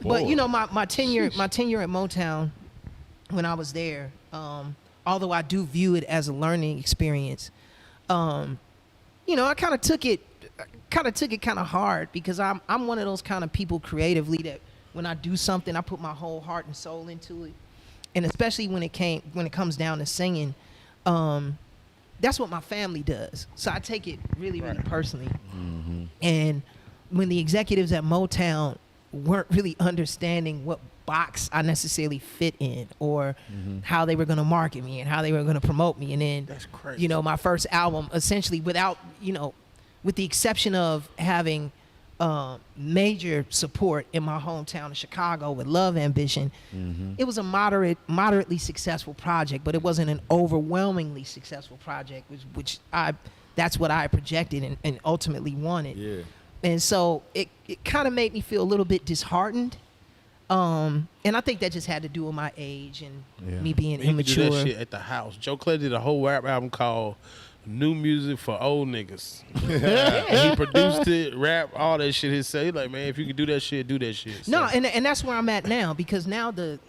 But you know, my tenure at Motown, when I was there, although I do view it as a learning experience, you know, I kind of took it kind of hard, because I'm one of those kind of people creatively that when I do something, I put my whole heart and soul into it, and especially when it comes down to singing, that's what my family does. So I take it really, really personally. And when the executives at Motown weren't really understanding what box I necessarily fit in, or how they were going to market me and how they were going to promote me, and then, That's crazy. you know, my first album, essentially without, you know, with the exception of having major support in my hometown of Chicago with Love Ambition, it was a moderately successful project, but it wasn't an overwhelmingly successful project, which that's what I projected and ultimately wanted. Yeah. And so it kind of made me feel a little bit disheartened. And I think that just had to do with my age and me being He could do immature. that shit at the house. Joe Clay did a whole rap album called New Music for Old Niggas. And he produced it, rap, all that shit. He said, like, man, if you can do that shit, do that shit. No, So, and that's where I'm at now, because now the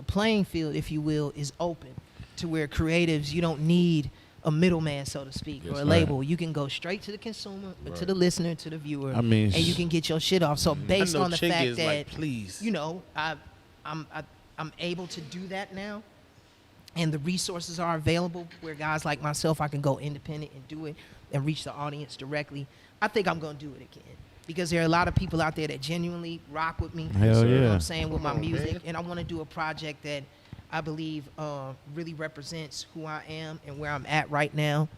playing field, if you will, is open to where creatives, you don't need a middleman, so to speak, or a label. You can go straight to the consumer, or to the listener, to the viewer, I mean, and you can get your shit off. So based I know on the Chink fact is that, like, please. you know, I'm able to do that now, and the resources are available where guys like myself, I can go independent and do it and reach the audience directly. I think I'm going to do it again, because there are a lot of people out there that genuinely rock with me. Hell You know what yeah. I'm saying, with my Come on, music, man. and I want to do a project that I believe really represents who I am and where I'm at right now.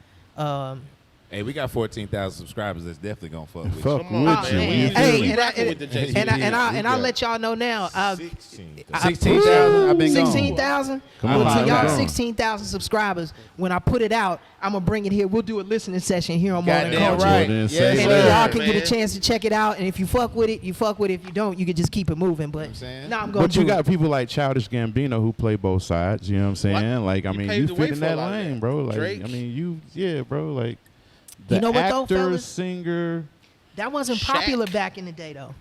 Hey, we got 14,000 subscribers. That's definitely gonna fuck with you. Fuck Come with on, you. man. We We feel Hey, you. and I- rocking with the Jason. I'll let y'all know now. 16,000. I've been gone. 16,000. Come Well, on, to come y'all on. 16,000 subscribers. When I put it out, I'm gonna bring it here. We'll do a listening session here on Modern Goddamn Culture. right. Jordan, Yes, say And that. then y'all can man. get a chance to check it out. And if you fuck with it, you fuck with it. If you don't, you can just keep it moving. But I'm saying? now I'm going But you got people like Childish Gambino who play both sides. You know what I'm saying? Like, I You mean, paved you the way fit in for a that lot of lane, that. bro. Like, Drake. I mean, bro. Like, the You know what though, actor, fellas? singer. That wasn't Shaq. popular back in the day, though.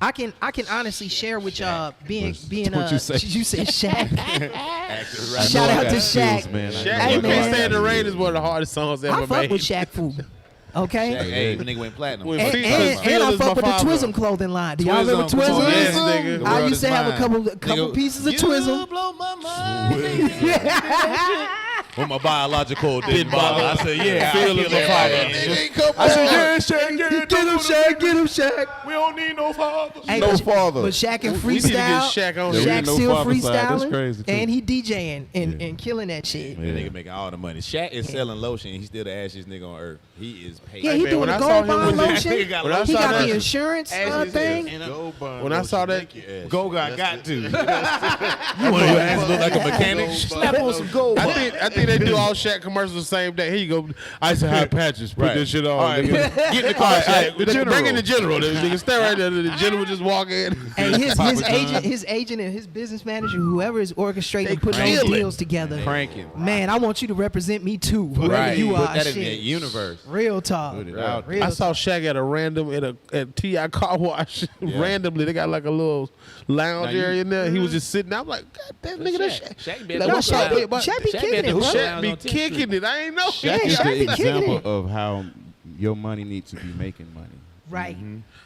I can honestly share with y'all being What'd you say? you said Shaq. Actors, right? Shout I out got to skills, Shaq. man. Shaq, Hey, You man. Can't Stay in the Rain is one of the hardest songs ever I fuck made. with Shaq food. Okay. Hey, the nigga went platinum. When And, Phil- and, Phil and I is fuck my with the father. Twism clothing line. Do y'all remember Twism, come on, Twism? Yes, The nigga. I world used is to have a mine. couple Nigga, pieces of you Twism. blow my mind. When my biological didn't bother, I said, yeah, Phil is my father. I said, yeah, Shaq, yeah, Get him, Shaq. Get him, Shaq. We don't need no father. Hey, No but- father. But Shaq and We need to get freestyle. Shaq on Yeah, we here. Shaq need no still father side. That's freestyling. crazy, too. And he DJing and Yeah. killing that shit. That nigga making all the money. Shaq is selling lotion. He's still the ashiest nigga on earth. He is paid. Yeah, he man, doing when the I saw gold him bond with the- lotion. when I He saw got that- the insurance thing. Go bond When I saw lotion, that- make your ass Go shake. got to. You want your ass to look like a mechanic? Slap on some gold. I think they do all Shaq commercials the same day. Here you go. Ice and hot patches. Put Right. this shit on. All right, nigga. get in the car, Shaq. The general. Bring in the general. The nigga stay right there. The general just walk in. Hey, his agent and his business manager, whoever is orchestrating and putting those kill it. deals together. Cranking. Man, I want you to represent me too. Whoever Right. you Put are, that in the shit. universe. Real talk. Put it out there. Real I saw Shaq at a random at T.I. car wash. Randomly, they got like a little lounge Now you- area in there. He was just sitting there. I'm like, God damn, nigga, that's Shaq. Shaq be Like, No, what's up, Shaq bud? be kicking it, bro. Shaq be kicking it. I ain't know. Shaq is Shaq the be kicking example it. of how your money needs to be making money. Right.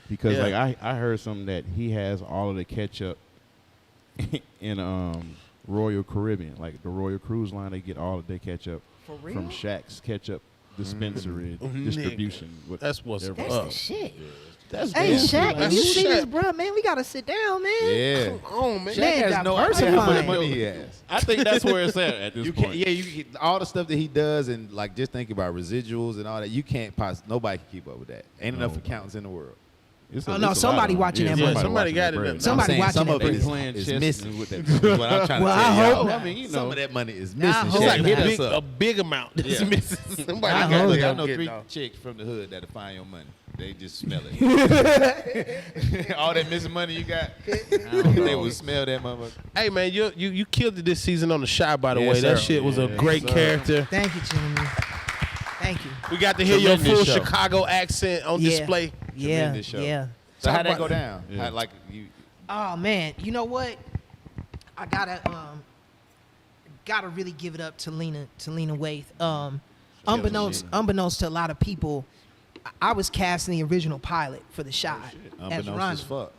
Because Yeah. like I heard something that he has all of the ketchup in Royal Caribbean, like the Royal Cruise Line, they get all of their ketchup For real? from Shaq's ketchup dispensary Nigga. distribution. That's what's They're- That's up. the shit. That's Hey, good. Shaq, That's you see Shaq. this, bro? Man, we gotta sit down, man. Yeah. Come on, man. Shaq Man, has no idea how much diversifying. money he has. I think that's where it's at this You point. can't, yeah, you get all the stuff that he does, and like just think about residuals and all that. You can't nobody can keep up with that. Ain't enough accountants in the world. It's Oh, it's no, a lot somebody of them. watching that Yeah, money. somebody watching got the it. bread. Somebody I'm saying watching some that of it bread. is, Playing is chess missing. with that. Is what I'm trying Well, to I tell hope y'all. not. I mean, you Some know. of that money is I missing. hope It's like Shaq, hit a us up. big amount that's Yeah. missing. Somebody I got hope to not. I go know get three it. chicks from the hood that'll find your money. They just smell it. All that missing money you got, they will smell that motherfucker. Hey man, you killed it this season on the Shy. By the Yes, way, that sir. shit was a great character. Thank you, gentlemen. Thank you. We got to hear your Tremendous full show. Chicago accent on display. Yeah, Tremendous show. yeah. So Talk how'd that about- go down? Yeah. How, like you, Oh man, you know what? I gotta really give it up to Lena Waithe. Unbeknownst to a lot of people, I was cast in the original pilot for The Shy as unbeknownst Ronnie. as fuck.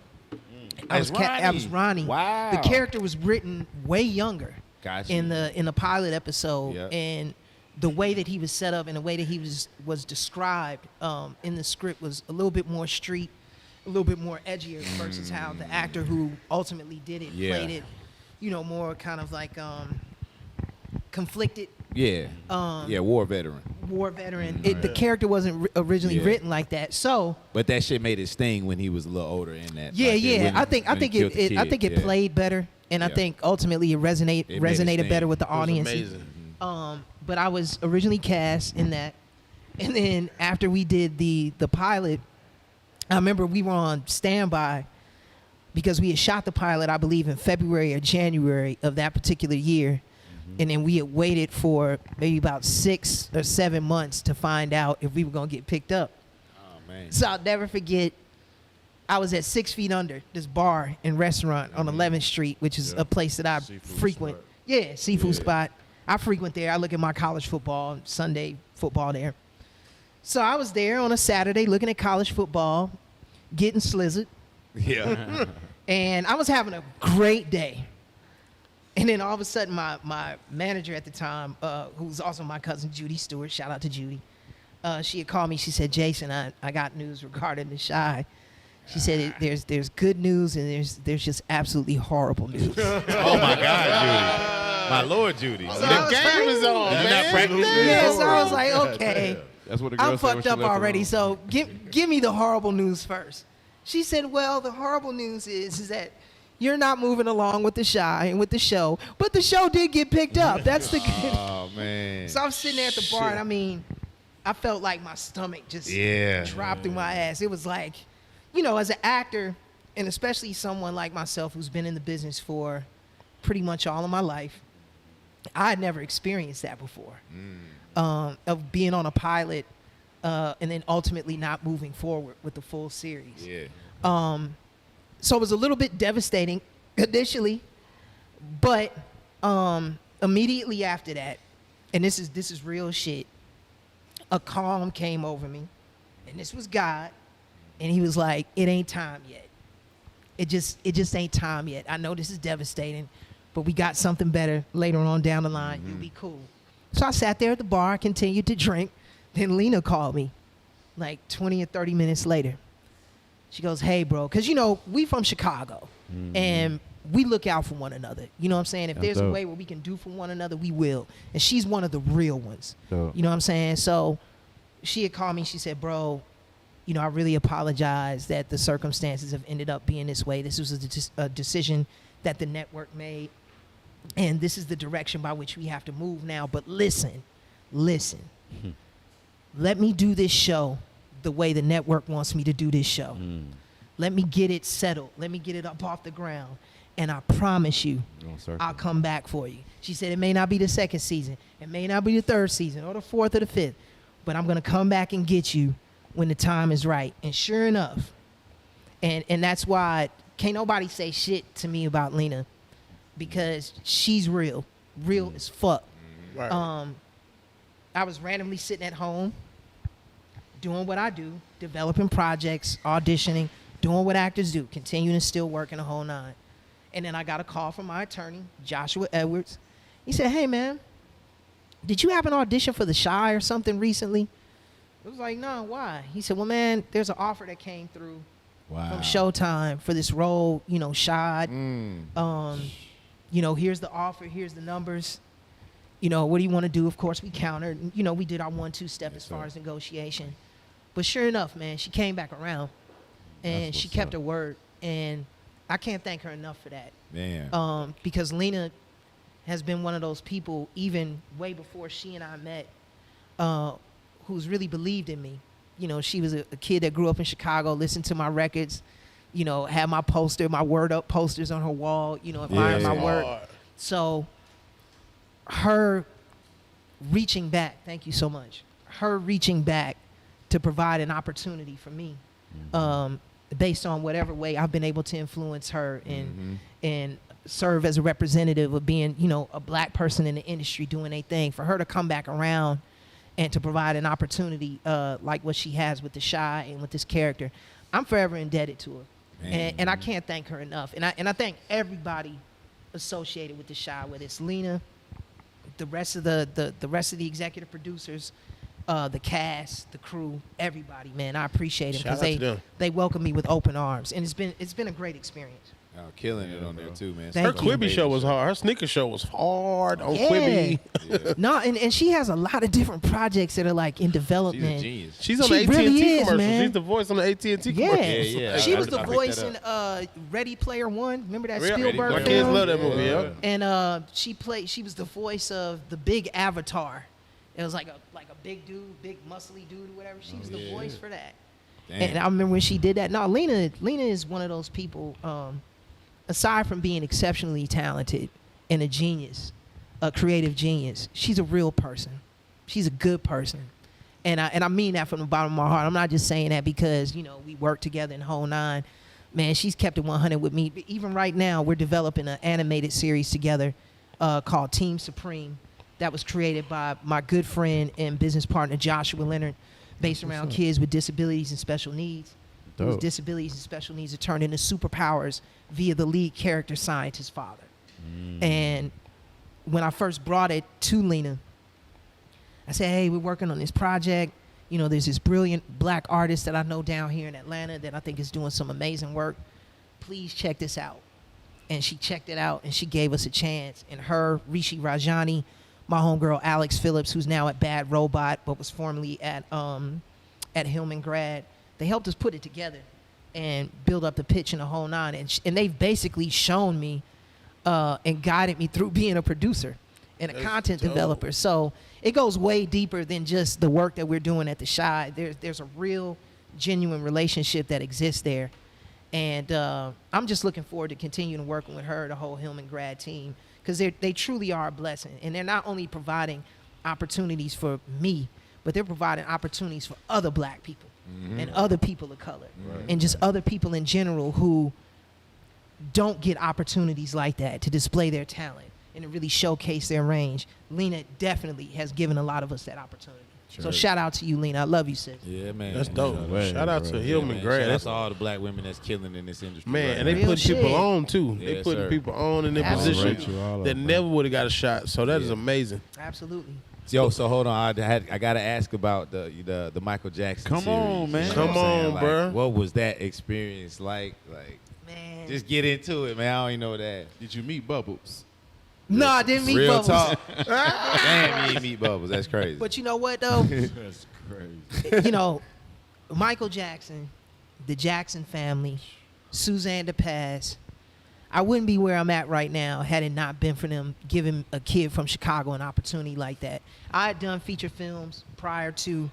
I As was Ronnie. Wow. The character was written way younger Gotcha. in the pilot episode, Yep. and the way that he was set up and the way that he was described in the script was a little bit more street, a little bit more edgier versus how the actor who ultimately did it Yeah. played it, more kind of like conflicted Yeah. Yeah, war veteran. war veteran. The character wasn't originally Yeah. written like that, so. But that shit made it sting when he was a little older in that. Yeah, like, yeah. when- I think when he killed the I think kid, it yeah. played better, and I Yeah. think ultimately it It made it resonated sting. better with the It was audience. amazing. But I was originally cast in that, and then after we did the pilot, I remember we were on standby because we had shot the pilot, I believe, in February or January of that particular year. And then we had waited for maybe about 6 or 7 months to find out if we were going to get picked up. Oh man. So I'll never forget, I was at 6 Feet Under, this bar and restaurant on 11th Street, which is a place that I Seafood frequent. spot. Yeah, seafood spot. I frequent there. I look at my college football, Sunday football there. So I was there on a Saturday looking at college football, getting slizzard, Yeah. and I was having a great day. And then all of a sudden, my manager at the time, who was also my cousin Judy Stewart, shout out to Judy, she had called me. She said, "Jason, I got news regarding The Shy." She said, "There's good news and there's just absolutely horrible news." Oh my God, Judy. My Lord, Judy. So I The was game is on, Did you man. not practice Yeah, so I was like, okay, That's what the girl I'm said when fucked she up left the already. room. So give me the horrible news first. She said, "Well, the horrible news is that you're not moving along with The Shy and with the show, but the show did get picked up. That's the good." Oh man. So I'm sitting there at the bar, and I mean, I felt like my stomach just Yeah. dropped through my ass. It was like, as an actor, and especially someone like myself who's been in the business for pretty much all of my life, I had never experienced that before, of being on a pilot and then ultimately not moving forward with the full series. Yeah. So it was a little bit devastating initially, but immediately after that, and this is real shit, a calm came over me, and this was God, and he was like, "It ain't time yet. It just ain't time yet. I know this is devastating, but we got something better later on down the line. You'll be cool." So I sat there at the bar, continued to drink. Then Lena called me like 20 or 30 minutes later. She goes, "Hey, bro," because, we from Chicago, and we look out for one another. You know what I'm saying? If That's there's a dope. way where we can do for one another, we will. And she's one of the real ones. Dope. You know what I'm saying? So she had called me. She said, bro, you know, I really apologize that the circumstances have ended up being this way. This was a decision that the network made, and this is the direction by which we have to move now. But listen, let me do this show the way the network wants me to do this show. Let me get it settled. Let me get it up off the ground. And I promise you, I'll come back for you. She said it may not be the second season. It may not be the third season or the fourth or the fifth. But I'm going to come back and get you when the time is right. And sure enough, and that's why can't nobody say shit to me about Lena, because she's real as fuck. Right. I was randomly sitting at home doing what I do, developing projects, auditioning, doing what actors do, continuing to still work in the whole nine. And then I got a call from my attorney, Joshua Edwards. He said, hey, man, did you have an audition for The Chi or something recently? I was like, no, why? He said, well, man, there's an offer that came through from Showtime for this role, you know, Shad. You know, here's the offer, here's the numbers. You know, what do you want to do? Of course, we countered. You know, we did our 1-2 step as far as negotiation. But sure enough, man, she came back around, and she kept her word. And I can't thank her enough for that. Man. Because Lena has been one of those people, even way before she and I met, who's really believed in me. You know, she was a kid that grew up in Chicago, listened to my records, you know, had my poster, my word up posters on her wall, you know, admiring my work. So her reaching back, thank you so much, her reaching back to provide an opportunity for me, based on whatever way I've been able to influence her and serve as a representative of being, you know, a black person in the industry doing a thing, for her to come back around and to provide an opportunity like what she has with The Chi and with this character, I'm forever indebted to her. And I can't thank her enough. And I thank everybody associated with The Chi, whether it's Lena, the rest of the executive producers, the cast, the crew, everybody, man. I appreciate it because they welcome me with open arms, and it's been a great experience. Oh, killing it on there too, man. Thank Her you. Quibi show was hard. Her sneaker show was hard on Yeah. Quibi. No, and she has a lot of different projects that are like in She's a development. genius. She's on She the AT&T really is, commercial. man. She's the voice on the AT&T Yeah, commercial. Yeah. She I- was the I picked voice that in Ready Player One. Remember that Yeah, Spielberg my film? kids love that movie. Yeah. And she was the voice of the big Avatar. It was like a big dude, big muscly dude or whatever. She was the voice for that. Damn. And I remember when she did that. No, Lena is one of those people, aside from being exceptionally talented and a genius, a creative genius, she's a real person. She's a good person. And I mean that from the bottom of my heart. I'm not just saying that because, you know, we work together in the whole nine. Man, she's kept it 100 with me. Even right now, we're developing an animated series together called Team Supreme that was created by my good friend and business partner, Joshua Leonard, based around kids with disabilities and special needs. Whose disabilities and special needs are turned into superpowers via the lead character scientist father. And when I first brought it to Lena, I said, hey, we're working on this project. You know, there's this brilliant black artist that I know down here in Atlanta that I think is doing some amazing work. Please check this out. And she checked it out, and she gave us a chance. And her, Rishi Rajani, my homegirl Alex Phillips, who's now at Bad Robot, but was formerly at Hillman Grad, they helped us put it together and build up the pitch and the whole nine. And they've basically shown me and guided me through being a producer and a content developer. So it goes way deeper than just the work that we're doing at the Chi. There's a real, genuine relationship that exists there. And I'm just looking forward to continuing working with her, the whole Hillman Grad team, because they truly are a blessing. And they're not only providing opportunities for me, but they're providing opportunities for other black people and other people of color and just other people in general who don't get opportunities like that to display their talent and to really showcase their range. Lena definitely has given a lot of us that opportunity. So shout out to you, Lena. I love you, sis. Yeah, man. That's dope. Shout out to Hillman Grad. Shout out That's to all the black women that's killing in this industry. man, right and they now. Real put people shit. on too. Yes, They putting sir. people on in their Absolutely. position that never would have got a shot. So that is amazing. Absolutely. Yo, so hold on. I gotta ask about the Michael Jackson. Come series, on, man. you know Come what I'm saying? on, Like, bruh. What was that experience like? Like, Man. just get into it, man. I don't even know that. Did you meet Bubbles? No, I didn't meet Real Bubbles. talk. Damn, you ain't meet Bubbles. That's crazy. But you know what, though? You know, Michael Jackson, the Jackson family, Suzanne DePaz. I wouldn't be where I'm at right now had it not been for them giving a kid from Chicago an opportunity like that. I had done feature films prior to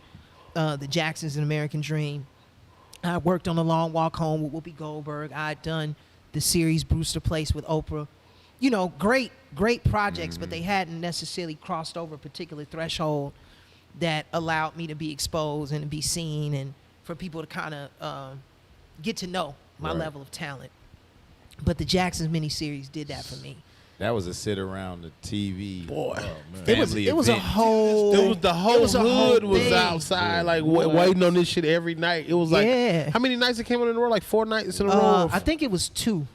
the Jacksons and American Dream. I worked on The Long Walk Home with Whoopi Goldberg. I had done the series Brewster Place with Oprah. You know, great projects, but they hadn't necessarily crossed over a particular threshold that allowed me to be exposed and to be seen and for people to kind of get to know my level of talent. But the Jacksons miniseries did that for me. That was a sit around the TV. Boy, family It was a event. whole. it was the whole hood was thing. outside, like waiting on this shit every night. It was like, Yeah. how many nights it came on in a row? Like 4 nights in a row. I think it was 2.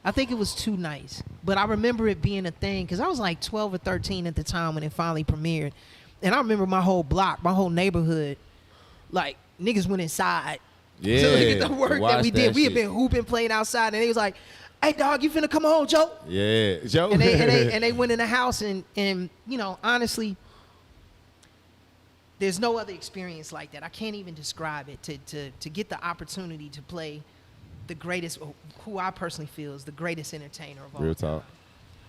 I think it was 2 nights. But I remember it being a thing because I was like 12 or 13 at the time when it finally premiered. And I remember my whole block, my whole neighborhood, like niggas went inside Yeah, to look at the work that we did. that We had shit. been hooping, playing outside, and they was like, "Hey, dog, you finna come home, Joe?" Yeah, Joe. And they went in the house, and you know, honestly, there's no other experience like that. I can't even describe it. To get the opportunity to play the greatest, who I personally feel is the greatest entertainer of all Real time.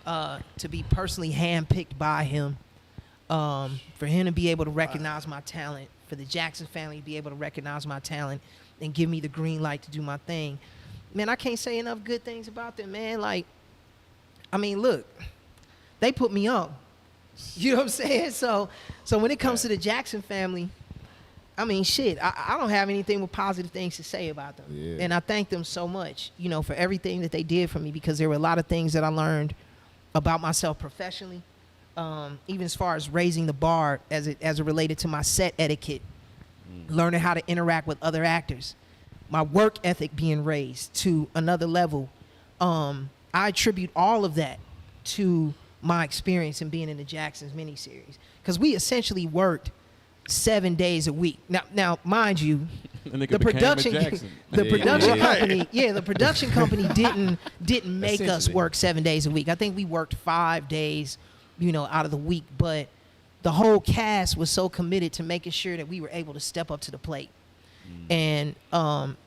talk. To be personally handpicked by him, for him to be able to recognize my talent, for the Jackson family to be able to recognize my talent and give me the green light to do my thing. Man, I can't say enough good things about them, man. Like, I mean, look, they put me on. You know what I'm saying? So when it comes to the Jackson family, I mean, shit, I don't have anything but positive things to say about them. Yeah. And I thank them so much, you know, for everything that they did for me, because there were a lot of things that I learned about myself professionally, even as far as raising the bar as it related to my set etiquette, learning how to interact with other actors, my work ethic being raised to another level. I attribute all of that to my experience in being in the Jacksons miniseries, because we essentially worked 7 days a week. Now, mind you, the production company didn't make us Essentially. work 7 days a week. I think we worked 5 days, you know, out of the week. But the whole cast was so committed to making sure that we were able to step up to the plate and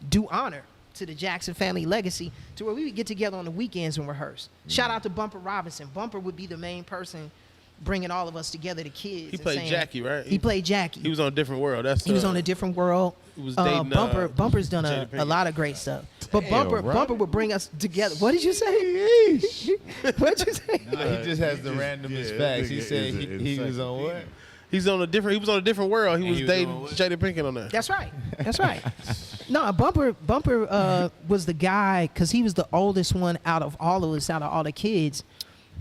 do honor to the Jackson family legacy, to where we would get together on the weekends and rehearse. Shout out to Bumper Robinson. Bumper would be the main person bringing all of us together, the kids. he and played saying- Jackie, right? He played Jackie. He was on a different world. He He was on a different world. He was dating, Bumper's done Jada a Pinkett. lot of great stuff. But Bumper would bring us together. What did you say? What'd you say? He just has the randomest yeah, facts. that He nigga said is an he was on what? He was on a different world. He was was dating on what? Jada Pinkett on there. That's right. That's right. No, Bumper was the guy, because he was the oldest one out of all of us, out of all the kids.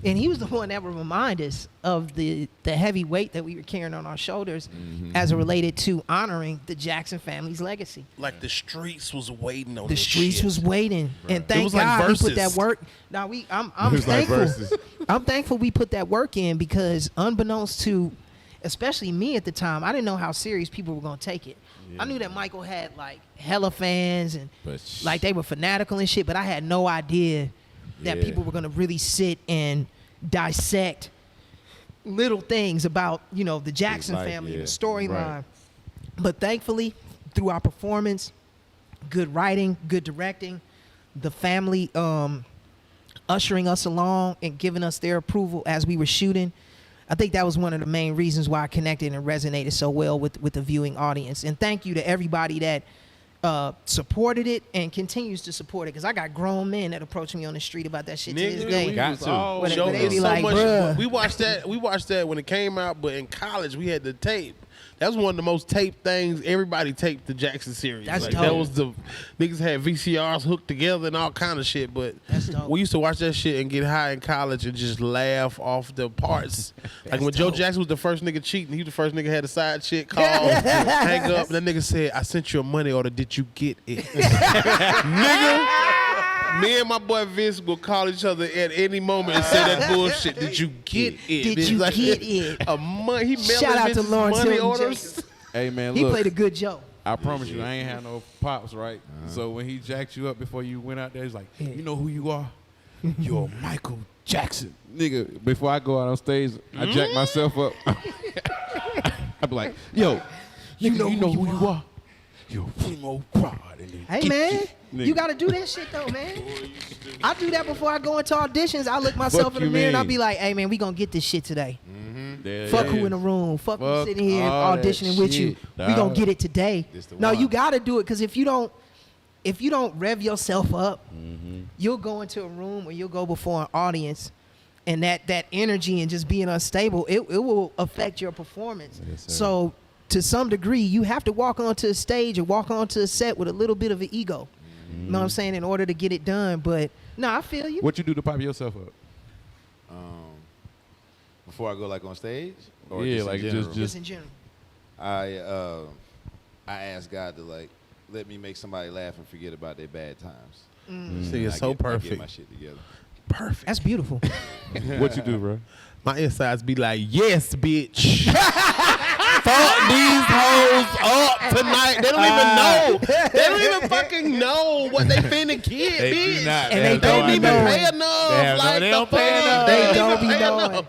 And he was the one that would remind us of the heavy weight that we were carrying on our shoulders as it related to honoring the Jackson family's legacy. Like the streets was waiting on The this streets shit. was waiting, and thank was like God we put that Versus. work. Now I'm It was like thankful. Versus. I'm thankful we put that work in, because unbeknownst to, especially me at the time, I didn't know how serious people were gonna take it. I knew that Michael had like hella fans and But like they were fanatical and shit, but I had no idea that Yeah. people were gonna really sit and dissect little things about, you know, the Jackson life, family, yeah. the storyline. Right. But thankfully, through our performance, good writing, good directing, the family ushering us along and giving us their approval as we were shooting, I think that was one of the main reasons why I connected and resonated so well with the viewing audience. And thank you to everybody that supported it and continues to support it, because I got grown men that approach me on the street about that shit to this Nigga, day. we Got was to. all But they showing be so like, much. bruh. We watched that when it came out, but in college we had the tape. That was one of the most taped things. Everybody taped the Jackson series. That's like, dope. That was the niggas had VCRs hooked together and all kind of shit. But That's dope. we used to watch that shit and get high in college and just laugh off the parts. Like when Joe dope. Jackson was the first nigga cheating, he was the first nigga had a side chick call, hang up, and that nigga said, "I sent you a money order. Did you get it?" Nigga. Me and my boy Vince will call each other at any moment and say that bullshit. Did you get it? Did It's you like get it? A money. He mailing Shout out to bitches Lawrence money Hilton orders. Jacobs. Hey man, He look, played a good Joe. I promise you, I ain't had no pops, right? So when he jacked you up before you went out there, he's like, you know who you are? You're Michael Jackson. Nigga, before I go out on stage, I jack myself up. I be like, yo, You know who you are. You're Reemo Rod. Hey man, you gotta do that shit though, man. I do that before I go into auditions. I look myself in the mirror and I be like, hey man, we gonna get this shit today. Fuck who in the room. Fuck who sitting here auditioning with you. We gonna get it today. No, you gotta do it, because if you don't rev yourself up, you'll go into a room or you'll go before an audience, and that energy and just being unstable, it will affect your performance. Yes, so to some degree, you have to walk onto a stage or walk onto a set with a little bit of an ego. You know what I'm saying? In order to get it done. But no, I feel you. What you do to pop yourself up? Before I go like on stage, or Yeah, just like in general? Just in general. I ask God to like let me make somebody laugh and forget about their bad times. See, it's so I get my perfect. shit together. Perfect. That's beautiful. What you do, bro? My insides be like, yes, bitch. Fuck these hoes up tonight. They don't even know. They don't even fucking know what they finna get, They bitch. do not. And they Don't even knowing. pay enough. They don't pay enough. They don't be knowing.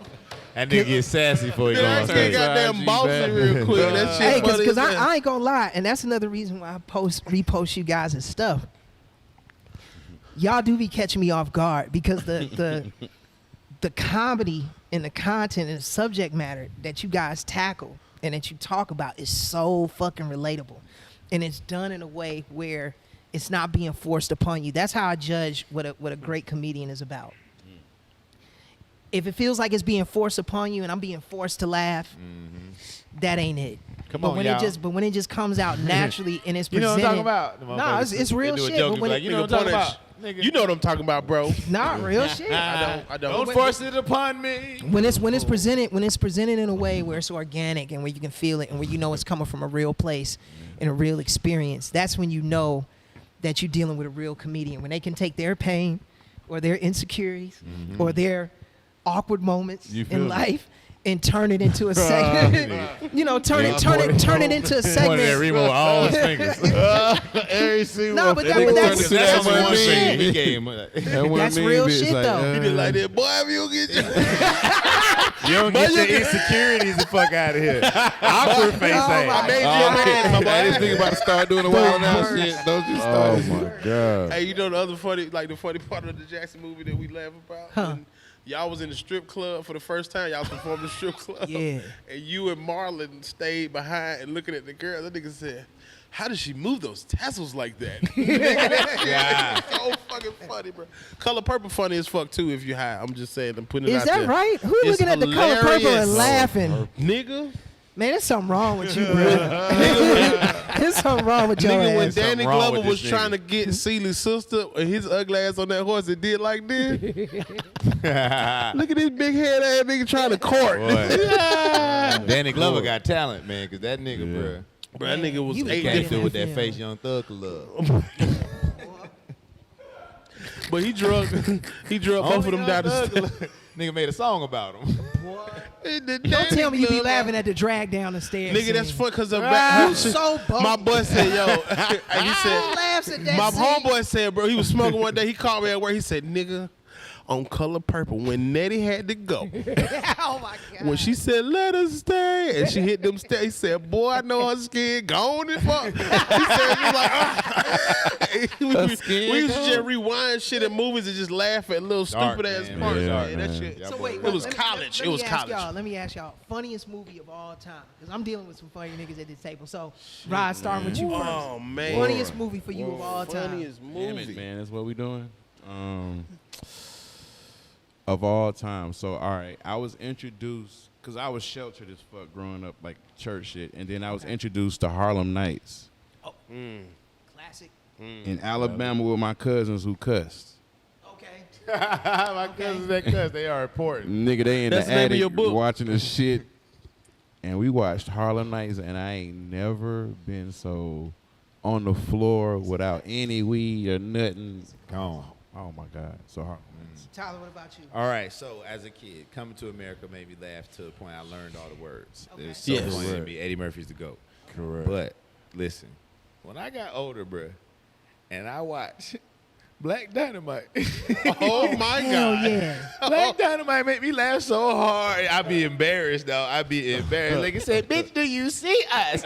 And then get sassy before you go They on get stage. goddamn bossy real quick. That shit Hey, funny because as hell. I ain't gonna lie, and that's another reason why I repost you guys' stuff. Y'all do be catching me off guard, because the comedy and the content and the subject matter that you guys tackle and that you talk about is so fucking relatable, and it's done in a way where it's not being forced upon you. That's how I judge what a great comedian is about. If it feels like it's being forced upon you and I'm being forced to laugh, that ain't it. Come but on, when y'all. when it just comes out naturally and it's You know presented, what I'm talking about? Nah, it's real They do a shit. joke, But be when like, it, you know what I'm talking about? Nigga. You know what I'm talking about, bro. not real shit. I don't. Don't force it upon me. When it's presented in a way where it's organic and where you can feel it and where you know it's coming from a real place and a real experience, that's when you know that you're dealing with a real comedian. When they can take their pain or their insecurities or their awkward moments You feel in me? life and turn it into a segment. You know, turn it into a segment. Pointed at Reemo with all his fingers. Every single No, but that's That's real one shit. thing he gave him. That's real shit, though. He be like that, boy, if you don't get you. You don't get your insecurities the fuck out of here. Awkward face Oh, ass. my I made you a man, my boy. I didn't think about to start doing the wild now worst. shit. Those just Oh started. my god. Hey, you know the other funny part of the Jackson movie that we laugh about? When y'all was in the strip club for the first time. Y'all performed the strip club. Yeah. And you and Marlon stayed behind and looking at the girl. That nigga said, how does she move those tassels like that? That shit is so fucking funny, bro. Color Purple funny as fuck, too, if you high. I'm just saying. I'm putting it Is out that there. right? Who It's looking at the color purple hilarious. and laughing? Nigga. Man, there's something wrong with you, bro. There's something wrong with your Nigga, when ass. Danny Something wrong Glover with was this trying nigga. to get Celia's sister and his ugly ass on that horse and did like this. Look at this big head ass nigga trying to court. Danny Glover got talent, man, because that nigga, bruh. Bro, that nigga was You eight Can't Yeah. fit with that Yeah. face Young Thug love. But he drug both of them down the stairs. Nigga made a song about him. Don't tell me you be laughing at the drag down the stairs. Nigga, that's scene. fun because You so bold. my boy said, yo, and he Who said, laughs at that my scene? homeboy said, bro, he was smoking one day. He called me at work. He said, nigga, on Color Purple, when Nettie had to go, Oh my god. when she said, let us stay, and she hit them stairs, he said, boy, I know her skin gone as fuck. He said, he like, we used to just rewind shit in movies and just laugh at little Dark, stupid ass man. parts. Yeah, Man. That man. shit. Yeah, So wait, It was let me- college. let It me was ask college. y'all, let me ask y'all, funniest movie of all time, because I'm dealing with some funny niggas at this table. So, Rod, starting with you first. Oh, man. Funniest movie for you of all time. Funniest Damn movie. it, man. That's what we doing. Of all time. So, all right. I was introduced, because I was sheltered as fuck growing up, like church shit. And then I was introduced to Harlem Nights Classic. in Alabama with my cousins who cussed. Okay. My cousins that cuss, they are important. Nigga, they in That's the the name of attic your book. watching the shit. And we watched Harlem Nights, and I ain't never been so on the floor without any weed or nothing. Gone. Oh, my God. So Harlem Nights. Tyler, what about you? All right, so as a kid, coming to America made me laugh to the point I learned all the words. Okay. It was so Yes. funny to Correct. me. Eddie Murphy's the GOAT. Correct. But listen, when I got older, bruh, and I watched Black Dynamite. Oh my Hell God. yeah. Black Dynamite make me laugh so hard. I be embarrassed, though. I be embarrassed. Like I said, bitch, do you see us?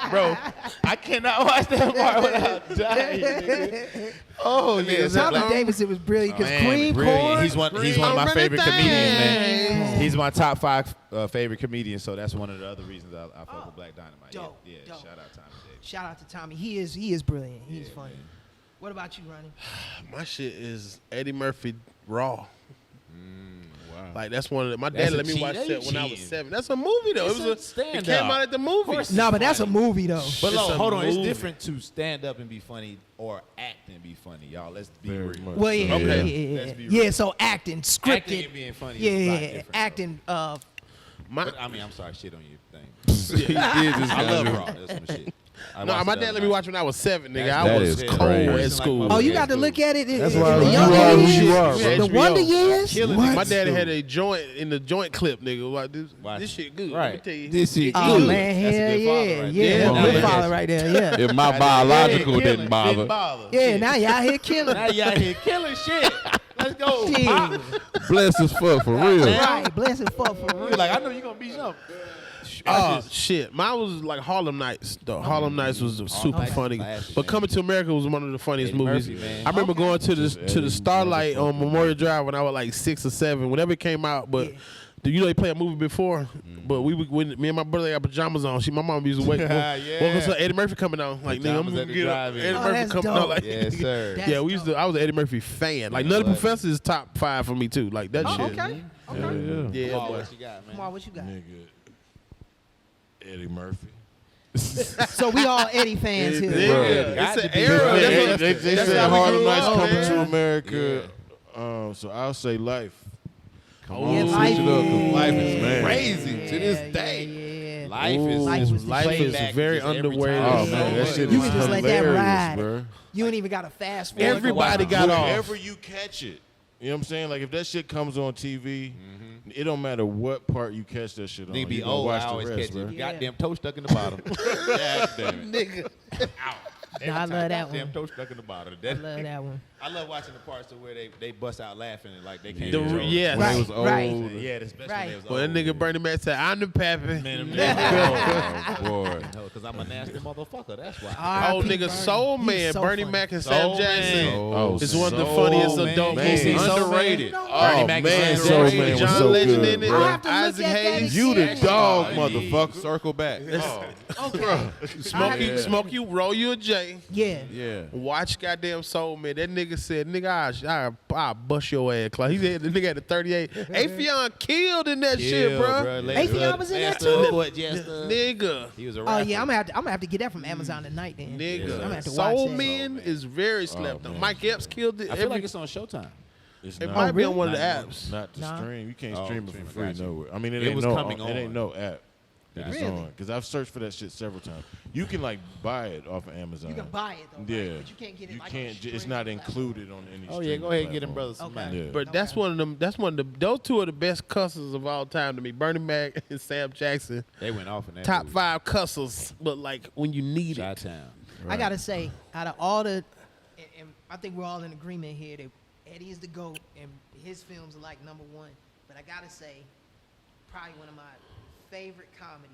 Bro, I cannot watch that part without dying, nigga. Oh, yeah. Tommy Davidson was brilliant because Man, Cream brilliant. Corn. He's one of my favorite comedians, man. He's my top 5 favorite comedians, so that's one of the other reasons I fuck with Black Dynamite. Dope, Yeah, dope. shout out Tommy Davis. Shout out to Tommy. He is brilliant. He's funny. man. What about you, Ronnie? My shit is Eddie Murphy Raw. Wow. Like that's one of the, my That's dad a let me cheat. watch They that when I was cheating. 7. That's a movie though. It's It a was it stand-up. came out at the movies. No, but that's a movie though. But It's look, a hold on. It's movie. different to stand up and be funny or act and be funny, y'all. Let's be Very real. much. Well, yeah, Okay. yeah, Let's be yeah. real. So acting, scripted, Acting and being funny yeah, is a lot yeah, different, acting. My, But, I mean, I'm sorry, shit on you thing. He did just I love kinda- Raw. That's some shit. I no, watched my it the dad other let me night. watch when I was 7, nigga. That I was is cold crazy. at school. Oh, you got to look at it. That's in why the you younger are who years. you are, bro. The HBO. Wonder Years. Killing What? it. My dad had a joint in the joint clip, nigga. Like Watch this it. shit good. Right. Let me tell you. This shit Oh good. man, That's a hell good father yeah, right yeah, there. that's a Yeah. good father right there. Yeah, If my biological Killing, didn't bother, bother. yeah. Now y'all here killing. Now y'all here killing shit. Let's go. Shit. Pop. bless his fuck for real. Right, bless and fuck for You real. like, I know you gonna be something. Oh shit, mine was like Harlem Nights. Though Harlem Nights was super Nights funny. was classic, But man. Coming to America was one of the funniest Eddie movies. Murphy, man. I remember going to Just the Eddie Starlight on motherfucking Memorial Drive when I was like 6 or 7. Whenever it came out, but. You know they play a movie before, but when me and my brother got pajamas on, my mom used to wake Yeah. up. Eddie Murphy coming on, like nigga, I'm Pajamas gonna at the get up. drive-in. Eddie Oh, Murphy that's coming dope. on, like Yes, sir. That's yeah, dope. I was an Eddie Murphy fan. Like Yeah, Nutty but- Professor is top 5 for me too. Like that Oh, shit. okay. Okay. Yeah, Come on, boy. what you got, man? Come on, what you got? Nigga, Eddie Murphy. So we all Eddie fans here. Nigga, Got it's to an be era. Bro, They That's said how we Harlem grew Nights up, coming man. to America. So I'll say Life. Oh, Yeah, Switch life, it up, 'cause life is Man. crazy to this yeah, day. Yeah, Life Ooh, is Life was life is playback very just every underrated. time. Oh Yeah. man, that shit You is can just let that hilarious, ride. bro. You ain't even got to fast forward. Everybody got off. Wherever you catch it. You know what I'm saying? Like if that shit comes on TV, it don't matter what part you catch that shit on. Nigga be You gonna old, watch I the always rest, catch bro. it. Yeah. Goddamn toe stuck in the bottom. God damn it. Nigga. Nah, I love that Goddamn one. toe stuck in the bottom. I love that one. I love watching the parts of where they bust out laughing and like they can't The- control it. yes. When Right, they was old. right. Yeah, especially Right. when they was Well, that nigga Bernie Mac said, I'm the pappy. Man, them Oh, boy. because I'm a nasty motherfucker. That's why. Oh, R.I.P. nigga, Bernie. Soul He's Man, so Bernie funny. Mac and Soul Sam Man. Jackson. Oh, It's one of the Soul funniest Man. adult Man. movies. Underrated. No, Bernie Oh Mac man, and Soul Sam Man Jackson. was John so Legend good, in it. bro. I have to look Isaac at that Hayes. You the again. dog, Oh, motherfucker. Circle back. Okay. Smoke you, roll you a J. Yeah. Yeah. Watch goddamn Soul Man. That nigga said, nigga, I'll bust your ass, Clark. He said, the nigga had the 38. Afion killed in that shit, bro. Afion was in that too? Nigga. He was a Oh rapper. yeah, I'm gonna have to get that from Amazon tonight then. Nigga. I'm gonna have to watch Soul that. Man is very slept on. Mike Epps killed it. I feel like it's on Showtime. It's It not, might be on really? one of the Not apps. not to Nah. stream. You can't Oh, stream it stream for it, free gotcha. nowhere. I mean, it It ain't was no. coming It on. ain't no app that it's Really? on. Because I've searched for that shit several times. You can like buy it off of Amazon. You can buy it though, Yeah, right? But you can't get it. You like can't. on a It's streaming not platform. included on any. Oh yeah, streaming go ahead and get them platform. brothers some Okay. money. Yeah. But that's one of them. That's one of the. Those two are the best cussers of all time to me. Bernie Mac and Sam Jackson, They went off in that top movie. 5 cussers. But like when you need it, Chi-Town. I gotta say, out of all the, and I think we're all in agreement here that Eddie is the GOAT and his films are like #1. But I gotta say, probably one of my favorite comedies.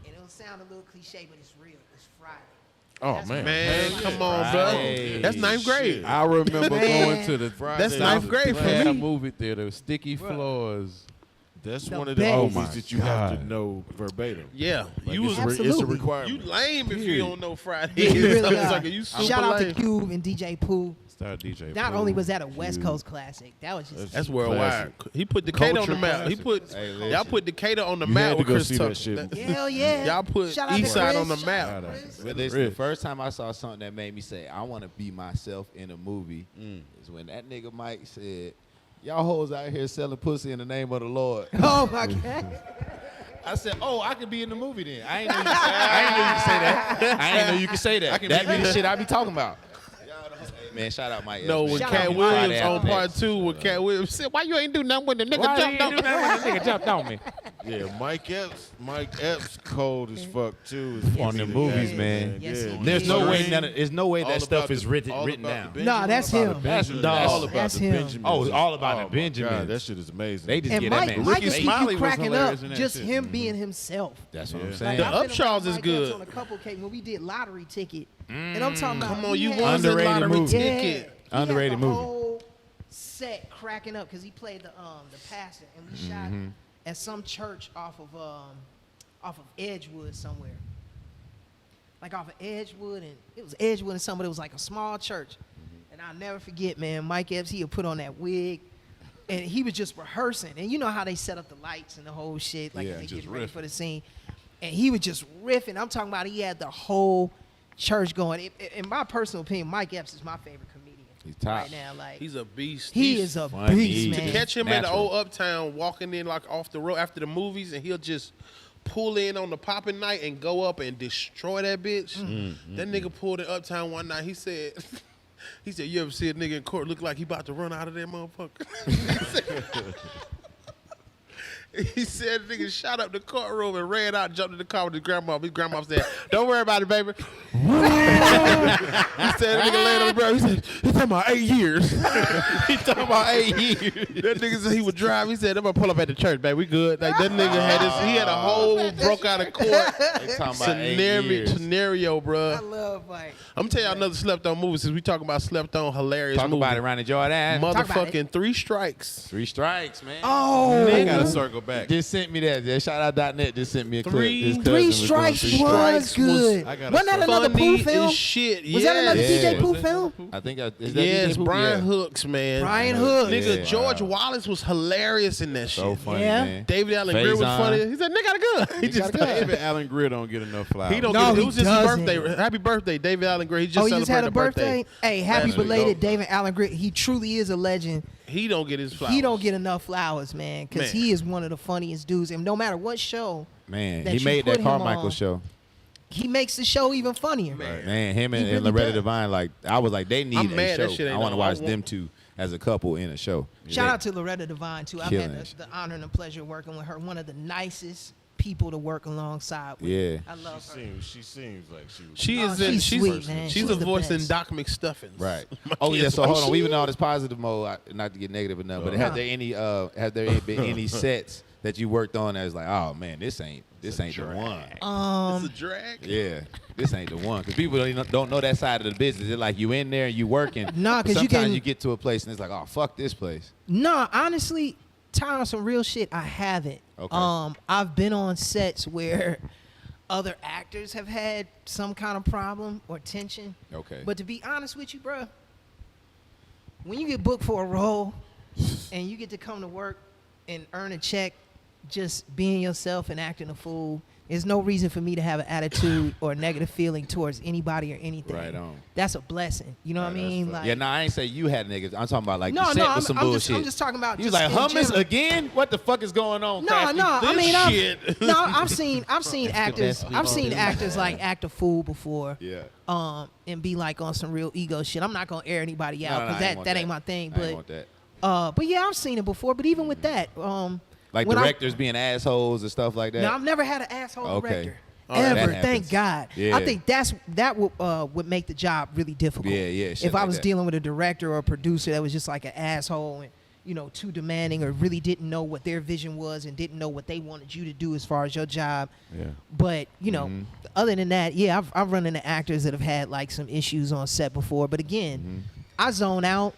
And it'll sound a little cliche, but it's real. It's Friday. Oh That's man, man, Hell come yeah. on, bro. Friday. That's 9th grade. I remember Man. going to the That's Friday ninth was grade for black. me. movie theater, sticky floors. That's The one of the best. movies Oh my that you have to God. know verbatim. Yeah, Like, you was it's, it's a Absolutely. requirement. you lame if you don't know Friday. Yeah, you really It's are. like, you super Shout out to lame. Cube and DJ Pooh. Star DJ. Not Pooh. only was that a West Coast classic, that was just That's worldwide. He put Decatur on the map. He put Hey, y'all listen. put Decatur on the You map had to with go Chris see Tucker. that shit. hell yeah. Y'all put Shout out to East Side Chris. on the Shout map. out to Shout Chris. But listen, Rich. the first time I saw something that made me say, I want to be myself in a movie is when that nigga Mike said, y'all hoes out here selling pussy in the name of the Lord. Oh my God. I said, oh, I could be in the movie then. I ain't know you could say that. I ain't know you could say that. That be the shit I be talking about. Hey, man, shout out Mike. No, Epps, when man. Shout Cat out Williams Friday on After part Next. 2, when Cat Williams said, why you ain't do nothing when the nigga Why jumped you on do that when the nigga jumped on me? Yeah, Mike Epps cold as fuck too. On the movies, man. Yes, he There's is. no way there's no way All that stuff about is the- written all written about the down. Nah, that's Benjamins, him. That's all dog. about That's the him. Benjamins. Oh, it's all about the my Benjamins. God, that shit is amazing. They just And get Mike, that man. Mike Ricky will keep Smiley you was cracking hilarious up in that just shit. him being himself. That's what I'm Yeah. saying. The I've been Upshaws around is Mike Epps good. on a couple occasions when we did lottery ticket, and I'm talking about Come on, he you had- was in Underrated lottery movie. Yeah. ticket. He had Underrated the movie. whole set cracking up because he played the pastor, and we shot at some church off of Edgewood somewhere, like off of Edgewood, and it was Edgewood and somewhere. It was like a small church, and I'll never forget, man. Mike Epps, he would put on that wig, and he was just rehearsing, and you know how they set up the lights and the whole shit, like Yeah, they just get ready riff. for the scene, and he was just riffing. I'm talking about he had the whole church going. In my personal opinion, Mike Epps is my favorite comedian. He's top. Right now, like He's a beast. he He's- is a funny. beast, To man. Catch him at the Natural. old Uptown walking in like off the road after the movies, and he'll just pull in on the popping night and go up and destroy that bitch. That nigga pulled in Uptown one night. He said, you ever see a nigga in court look like he about to run out of that motherfucker? He said nigga shot up the courtroom and ran out, jumped in the car with his grandma. His grandma said, "Don't worry about it, baby." He said, nigga laying on the ground. He said, "He's talking about 8 years." He's talking about 8 years. That nigga said he would drive. He said, "I'm gonna pull up at the church, baby. We good." Like that nigga he had a whole broke out of court They talking about 8 years. scenario, I bruh. love Mike. I'm gonna tell y'all another slept on movie since we talking about slept on hilarious Talk movie. about it, Ronnie Jordan. about it. Motherfucking 3 Strikes. 3 strikes, man. Oh, I gotta circle back. Just sent me that. Yeah, shout-out.net just sent me a clip. Three- His cousin Three was doing Strikes Three was Strikes good. I gotta Wasn't that start. another Funny Pooh film? as shit. Was that another Yeah. DJ Pooh Was film? I think is that Yes, DJ Pooh? Brian Yeah. Hooks, man. Brian Hooks. Nigga, Yeah. George Wow. Wallace was hilarious in that So shit. funny, Yeah. man. David Allen Greer was Faison. funny. He said, "Nigga got a gun." He just David Allen Greer don't get enough flowers. he don't No, get it. he It was just his doesn't. birthday. Happy birthday, David Allen Greer. He just Oh, he celebrated just had a a birthday. Hey, happy Last week. belated David Allen Greer. He truly is a legend. He don't get his flowers. He don't get enough flowers, man, because Man. he is one of the funniest dudes. And no matter what show, Man, that he you made put that him Carmichael on. show. he makes the show even funnier. Man, him He and really Loretta does. Devine, like, I was like, they need I'm a mad that show. shit ain't I want to on. watch I them want- two as a couple in a show. Shout out to Loretta Devine, too. I've Killing had it. the honor and the pleasure of working with her. One of the nicest people to work alongside with. Yeah. I love her. She seems like she was. She Oh, is in. she's She's sweet, man. She's She's a the voice in best. Doc McStuffins. Right. My Oh yeah. kids So like, hold on. she Even is. all this positive mode, not to get negative enough, but have there been any sets that you worked on that was like, oh man, this ain't the one. It's a drag. Yeah, this ain't the one because people don't know that side of the business. They're like you in there and you working. Nah, 'cause you sometimes can- you get to a place and it's like, oh fuck this place. No, honestly, time on some real shit, I haven't. Okay. I've been on sets where other actors have had some kind of problem or tension. Okay. But to be honest with you, bro, when you get booked for a role and you get to come to work and earn a check just being yourself and acting a fool, there's no reason for me to have an attitude or a negative feeling towards anybody or anything. Right on. That's a blessing. You know what I mean? Yeah, no, I ain't say you had niggas. I'm talking about like No, the set no, with I'm- some I'm bullshit. just- I'm just talking about You was just like in hummus general. again? What the fuck is going on? No, Crafty? no. I This mean, shit. I've seen actors. best we I've can seen do. actors like act a fool before. Yeah. And be like on some real ego shit. I'm not gonna air anybody out No, because I ain't want that ain't my thing. I ain't want But that. but yeah, I've seen it before. But even with that, Like when directors being assholes and stuff like that. Now I've never had an asshole Okay. director. that Ever, happens. thank God. Yeah. I think that would make the job really difficult. Yeah, shit If I like was that. dealing with a director or a producer that was just like an asshole and too demanding or really didn't know what their vision was and didn't know what they wanted you to do as far as your job. Yeah. But Mm-hmm. other than that, yeah, I've run into actors that have had like some issues on set before. But again, Mm-hmm. I zone out.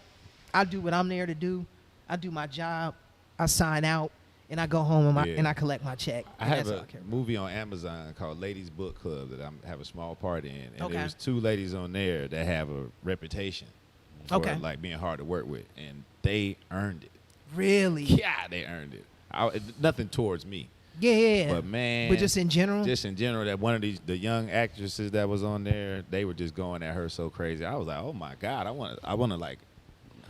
I do what I'm there to do. I do my job. I sign out. And I go home Yeah. and I collect my check. I And have that's all a I care about. movie on Amazon called Ladies Book Club that I have a small part in, and Okay. there's 2 ladies on there that have a reputation for Okay. like being hard to work with, and they earned it. Really? Yeah, they earned it. Nothing towards me, Yeah. but man, But just in general? just in general, that one of the young actresses that was on there, they were just going at her so crazy. I was like, oh my god, I want to like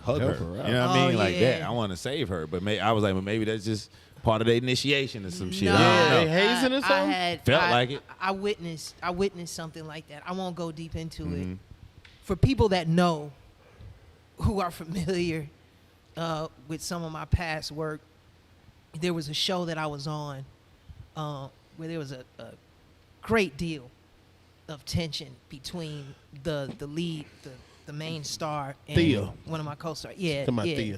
hug Help her. her out. You know what I Oh, mean? Like yeah. that. I want to save her, but I was like, well, maybe that's just part of the initiation or some shit. No, I don't know. They hazing or I something? had Felt I- like it. I witnessed something like that. I won't go deep into Mm-hmm. it. For people that know, who are familiar with some of my past work, there was a show that I was on where there was a great deal of tension between the lead, the main star, and Thea. one of my co-stars. Yeah, Come on, yeah. Thea.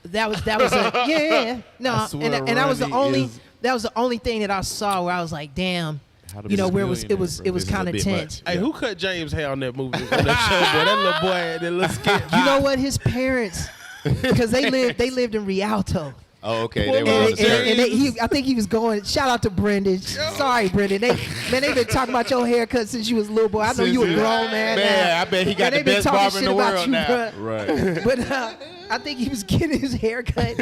That was yeah. No, I swear and that was the Ronnie only is- that was the only thing that I saw where I was like, damn, you know, where it was kind of tense. Hey, who cut James' hair on that movie? On that show, boy? That little boy had that little skin. You know what? His parents, because they lived in Rialto. Oh, okay. They were on the And set. I think he was going. Shout out to Brendan. Sorry, Brendan. They've been talking about your haircut since you was a little boy. I know you a grown man. Man, now. I bet he got And the they been best talking barber in shit the about world you, now. bruh. Right. But I think he was getting his hair cut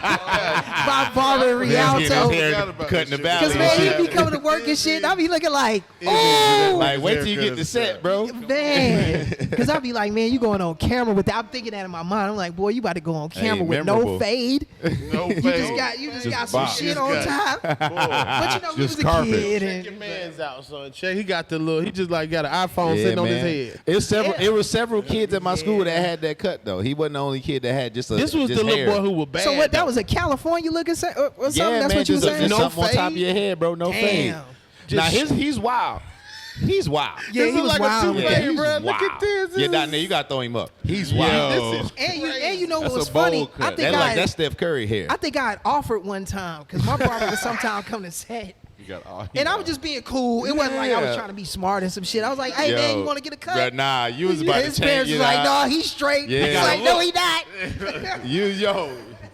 by barber in Man's getting Rialto. his hair Forgot about cut in the that shit. valley. Because and man, shit. he be coming to work and shit. I be looking like, It oh, is Like, wait till you haircut get the is set, fat. bro. man. Because I be like, man, you going on camera with that. I'm thinking that in my mind. I'm like, boy, you about to go on camera with memorable. no fade. No You just got some bop. shit Just on got- top. But you know, he was Just a carpet. kid. Check your And, man's out, son. Check. He got the little. He just like got an iPhone Yeah, sitting on man. his head. It was several. Yeah. It was several kids at my school that had that cut though. He wasn't the only kid that had just a. This was just the hair. little boy who was bad. so what? That though. was a California looking or something. Yeah, That's man, what you just, were saying. just No something on top of fade? your head, bro. No fade. Damn. Now he's wild. He's wild. Yeah, This he look was like a wild. with two-face, that. he's bro. Look at wild. this. Yeah, down there, you got to throw him up. He's Yo. wild. And you know what That's was a bold funny? cut. I think That's like that's Steph Curry hair. I think I had offered one time because my barber would sometimes come to set. You got all. And I was just being cool. It wasn't like I was Yeah. trying to be smart and some shit. I was like, hey, man, you want to get a cut? Bruh, nah, you was about His to change. parents You was like, know, no, he's straight. Yeah. He's like, no, he not.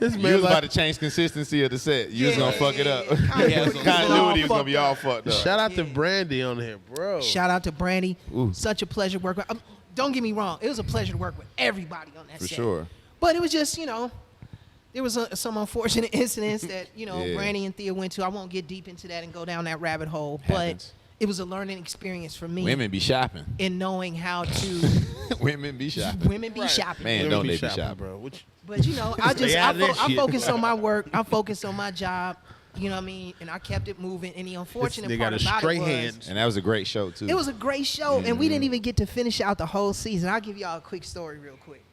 This You man was like, about to change consistency of the set. You was Yeah. gonna fuck it up. Continuity Continuity was gonna be all fucked up. shout out to Brandy on here, bro. Shout out to Brandy. Ooh. Such a pleasure to work with. Don't get me wrong. It was a pleasure to work with everybody on that For set. sure. But it was just, you know, there was some unfortunate incidents that, you know, Yeah. Brandy and Thea went to. I won't get deep into that and go down that rabbit hole. Happens. But it was a learning experience for me Women be shopping. in knowing how to Women be shopping. women be shopping. Man, don't they be shopping. bro? Which, But you know, I Stay out of that I shit. focused on my work. I focused on my job. You know what I mean? And I kept it moving. And the unfortunate they part got a about straight it was, hands. And that was a great show too. it was a great show, and we didn't even get to finish out the whole season. I'll give y'all a quick story real quick.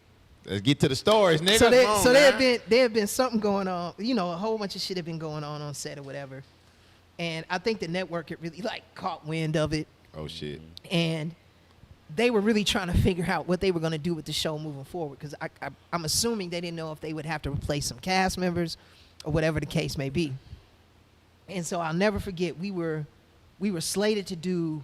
Let's get to the stories, nigga. So there, Come on, so there man. had been something going on. You know, a whole bunch of shit had been going on set or whatever. And I think the network had really like caught wind of it, Oh shit. and they were really trying to figure out what they were going to do with the show moving forward. Because I'm assuming they didn't know if they would have to replace some cast members or whatever the case may be. And so I'll never forget, we were slated to do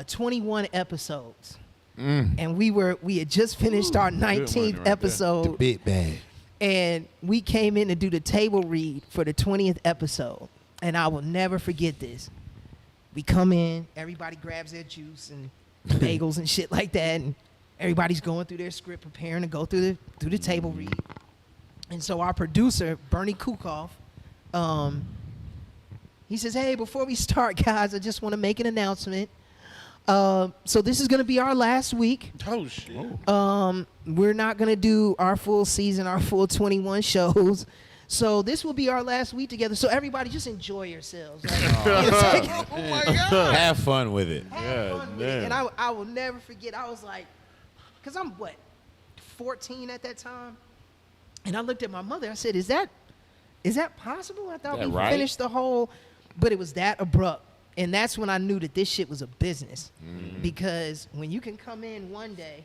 21 episodes. And we had just finished our 19th right there. episode. Big bag. And we came in to do the table read for the 20th episode. And I will never forget this. We come in, everybody grabs their juice and bagels and shit like that, and everybody's going through their script, preparing to go through the table read. And so our producer, Bernie Kukoff, he says, hey, before we start, guys, I just want to make an announcement. So this is going to be our last week. oh shit. We're not going to do our full season, our full 21 shows. So this will be our last week together. So everybody just enjoy yourselves. Like, it's like, Oh my god. Have fun with it. have fun with it. damn. And I will never forget, I was like, because I'm 14 at that time? And I looked at my mother, I said, is that possible? I thought That we right? finished the whole, but it was that abrupt. And that's when I knew that this shit was a business. Because when you can come in one day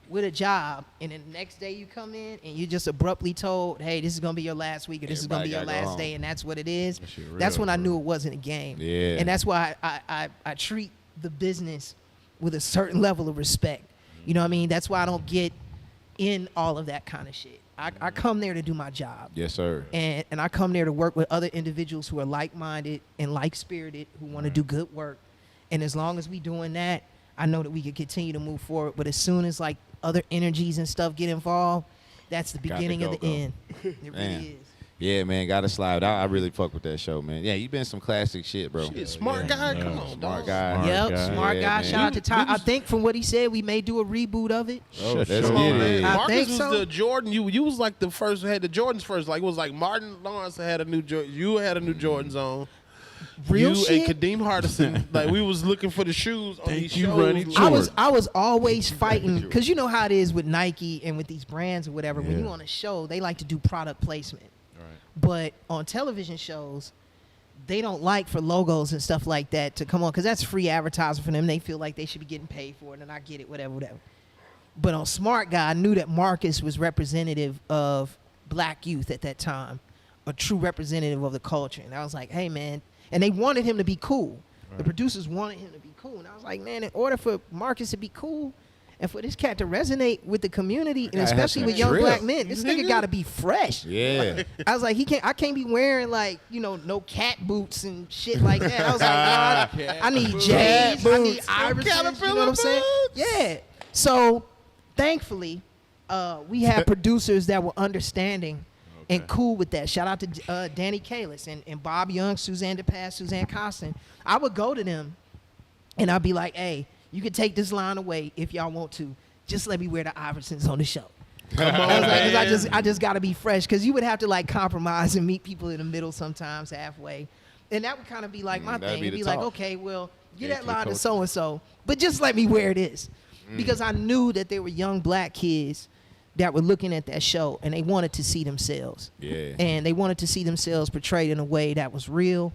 with a job, and then the next day you come in and you just abruptly told, hey, this is going to be your last week, or this is going to be your Everybody gotta go last day, home. and that's what it is. That shit That's real, when I bro. knew it wasn't a game. Yeah. And that's why I treat the business with a certain level of respect. You know what I mean? That's why I don't get in all of that kind of shit. I come there to do my job. Yes, sir. And I come there to work with other individuals who are like-minded and like-spirited, who want to do good work. And as long as we doing that, I know that we can continue to move forward. But as soon as like other energies and stuff get involved, that's the Got to beginning of the go. end. It Man. really is. Yeah, man, gotta slide. I really fuck with that show, man. Yeah, you been some classic shit, bro. Shit, smart guy. Come on, Smart dog. guy. Smart Yep, guy. smart Yeah, guy. man. Shout out to Ty. I think from what he said, we may do a reboot of it. Oh, let's Sure. get it. I Marcus think was so. the Jordan. You was like the first who had the Jordans first. Like it was like Martin Lawrence had a new Jordan. You had a new Jordans on. Real you shit. and Kadeem Hardison. Like we was looking for the shoes on these you, shows. Ronnie Like, I was always fighting because you know how it is with Nike and with these brands or whatever. When Yeah. you on a show, they like to do product placement. Right. But on television shows, they don't like for logos and stuff like that to come on because that's free advertising for them. They feel like they should be getting paid for it, and I get it, whatever. But on Smart Guy, I knew that Marcus was representative of black youth at that time, a true representative of the culture. And I was like, hey, man. And they wanted him to be cool. Right. The producers wanted him to be cool. And I was like, man, in order for Marcus to be cool and for this cat to resonate with the community, and especially with young black men, this nigga got to be fresh. Yeah. I was like, I can't be wearing like, no cat boots and shit like that. I was like, nah, I need J's, I need Iversons, you know what I'm saying? Yeah. So thankfully, we had producers that were understanding and cool with that. Shout out to Danny Kalis and Bob Young, Suzanne DePass, Suzanne Costin. I would go to them and I'd be like, hey, you can take this line away if y'all want to. Just let me wear the Iversons on the show. Come on, I just got to be fresh because you would have to like compromise and meet people in the middle sometimes halfway. And that would kind of be like my thing. It'd be like, okay, well, get that line to so-and-so, but just let me wear this. Because I knew that there were young black kids that were looking at that show and they wanted to see themselves. Yeah. And they wanted to see themselves portrayed in a way that was real